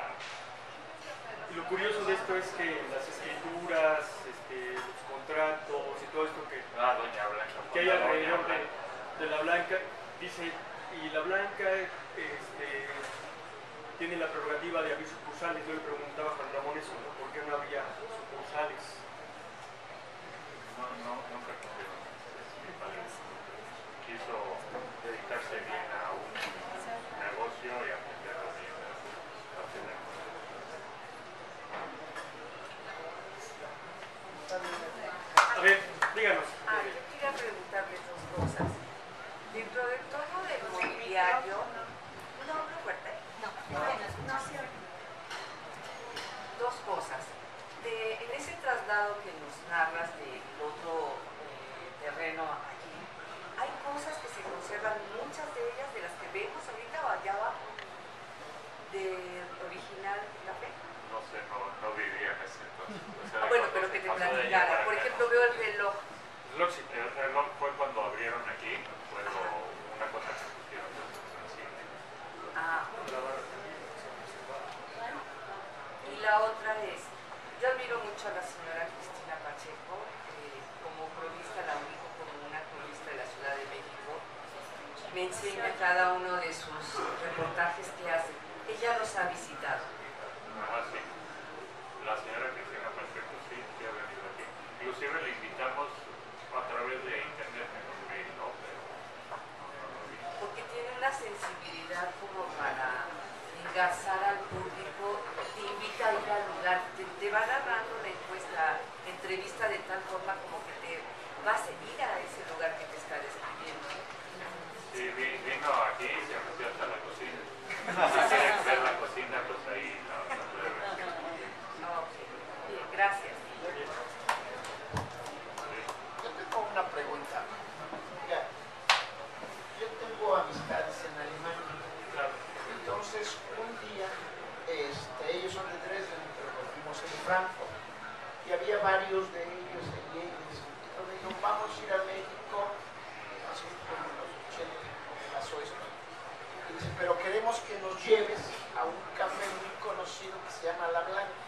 Y lo curioso de esto es que las escrituras, los contratos y todo esto Doña Blanca. que hay alrededor de la blanca, dice, y la blanca tiene la prerrogativa de abrir sucursales. Yo le preguntaba a Juan Ramón eso, ¿no? ¿Por qué no había sucursales? Nunca mi padre quiso dedicarse bien a un negocio y aprenderlo bien a tener. A ver, díganos. Yo quería preguntarle dos cosas. Dentro de todo el mobiliario, no fuerte. Dos cosas. En ese traslado que nos narras del otro terreno aquí, hay cosas que se conservan, muchas de ellas de las que vemos ahorita o allá abajo, del original café. No sé, no vivía en ese entonces. O sea, Bueno, pero que te platicara. Por ejemplo, veo el reloj. El reloj fue cuando abrieron aquí, fue una cosa que pusieron así. Y la otra es, yo admiro mucho a la señora Cristina Pacheco, como cronista, la ubico como una cronista de la Ciudad de México. Me enseña cada uno de sus reportajes que hace. Ella los ha visitado. Sí. La señora Cristina Pacheco sí ha venido aquí. Inclusive le invitamos a través de internet en un mail, ¿no? Pero Porque tiene una sensibilidad como para engarzar al público, te invita a ir al lugar, te va agarrando la entrevista de tal forma como que te va a seguir a ese lugar que te está describiendo. sí, vino aquí y se metió hasta la cocina. Si quieren ver la cocina, pues ahí la pueden ver. Bien, gracias. Yo tengo una pregunta. Mira, yo tengo amistades en Alemania. Entonces, un día, ellos son de Dresden, pero nos vimos en Frankfurt. Y había varios de ellos y ellos. Entonces me dijeron, vamos a ir a México, así como en los 80 pasó esto. Y dice, pero queremos que nos lleves a un café muy conocido que se llama La Blanca.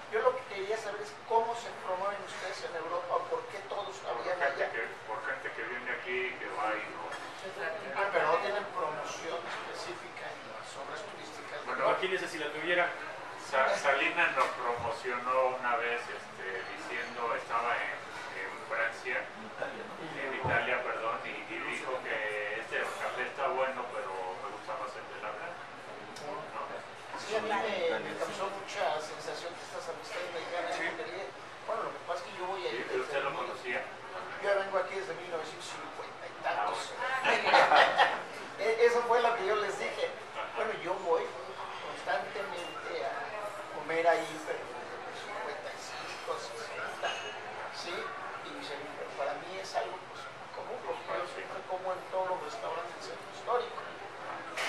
Yo lo que quería saber es cómo se promueven ustedes en Europa, por qué todos habían allá. Por gente que viene aquí, que va y no. Pero no tienen promoción específica en las obras turísticas. Bueno, imagínense si la tuviera. Salinas nos promocionó una vez diciendo, estaba en Francia, en Italia, perdón, y dijo que este café está bueno, pero me gusta más el de la blanca. ¿No? Sí, a mí me causó mucha sensación que estas amistades mexicanas. Sí. Bueno, lo que pasa es que yo voy a ir. ¿Y usted lo conocía? Yo vengo aquí desde 1950 y tantos. Eso fue lo que yo les dije. Bueno, yo voy constantemente a comer ahí, pero desde 55, 60, ¿sí? Y pero para mí es algo pues, común, porque yo siempre como en todos los restaurantes del centro histórico.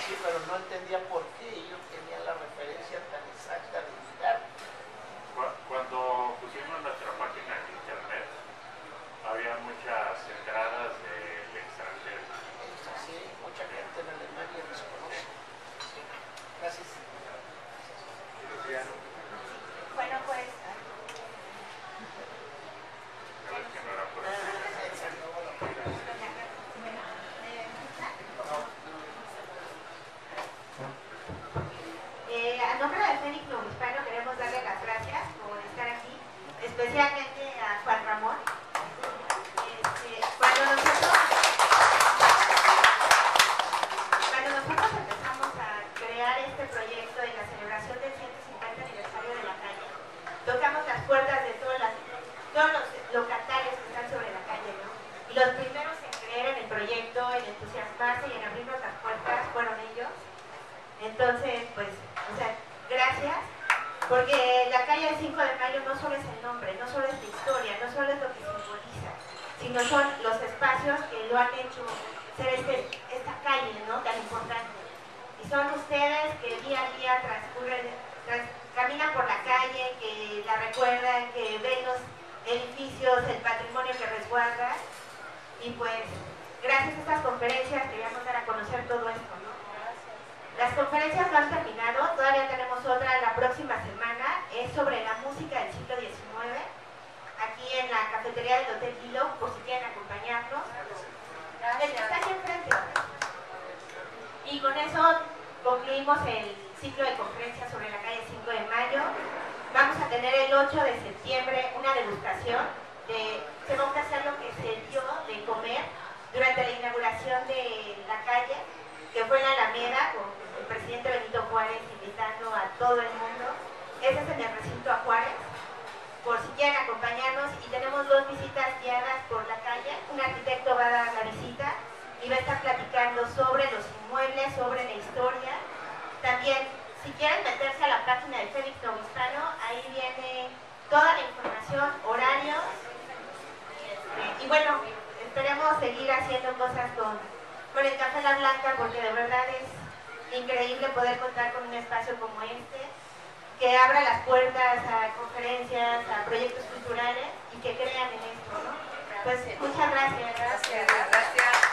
Sí, pero no entendía por qué ellos tenían la referencia tan exacta del lugar. Cuando pusimos nuestra página en internet, había muchas entradas del extranjero. Sí, mucha gente en Alemania desconoce. Sí. Gracias. Bueno, pues. A nombre de Fénix Novohispano queremos darle las gracias por estar aquí, especialmente a Juan Ramón. Cuando nosotros empezamos a crear este proyecto en la celebración del 150 aniversario de la calle, tocamos las puertas de todos los locatarios que están sobre la calle, ¿no? Y los primeros en creer en el proyecto, en entusiasmarse y en abrirnos las puertas fueron ellos. Entonces, pues, o sea, gracias, porque la calle del 5 de Mayo no solo es el nombre, no solo es la historia, no solo es lo que simboliza, sino son los espacios que lo han hecho ser esta calle, ¿no?, tan importante. Y son ustedes que día a día caminan por la calle, que la recuerdan, que ven los edificios, el patrimonio que resguarda. Y pues, gracias a estas conferencias queríamos dar a conocer todo esto, ¿no? Las conferencias no han terminado, todavía tenemos otra la próxima semana, es sobre la música del siglo XIX, aquí en la cafetería del Hotel Hilo, por si quieren acompañarnos. Está aquí enfrente. Y con eso concluimos el ciclo de conferencias sobre la calle 5 de Mayo. Vamos a tener el 8 de septiembre una degustación se va a ofrecer lo que se dio de comer durante la inauguración de la calle, que fue en la Alameda, con el presidente Benito Juárez invitando a todo el mundo. Ese es en el recinto a Juárez, por si quieren acompañarnos. Y tenemos 2 visitas guiadas por la calle. Un arquitecto va a dar la visita y va a estar platicando sobre los inmuebles, sobre la historia. También, si quieren meterse a la página de Fénix Novohispano, ahí viene toda la información, horarios. Y bueno, esperemos seguir haciendo cosas con el Café La Blanca, porque de verdad es increíble poder contar con un espacio como este, que abra las puertas a conferencias, a proyectos culturales y que crean en esto, ¿no? Pues muchas gracias. Gracias.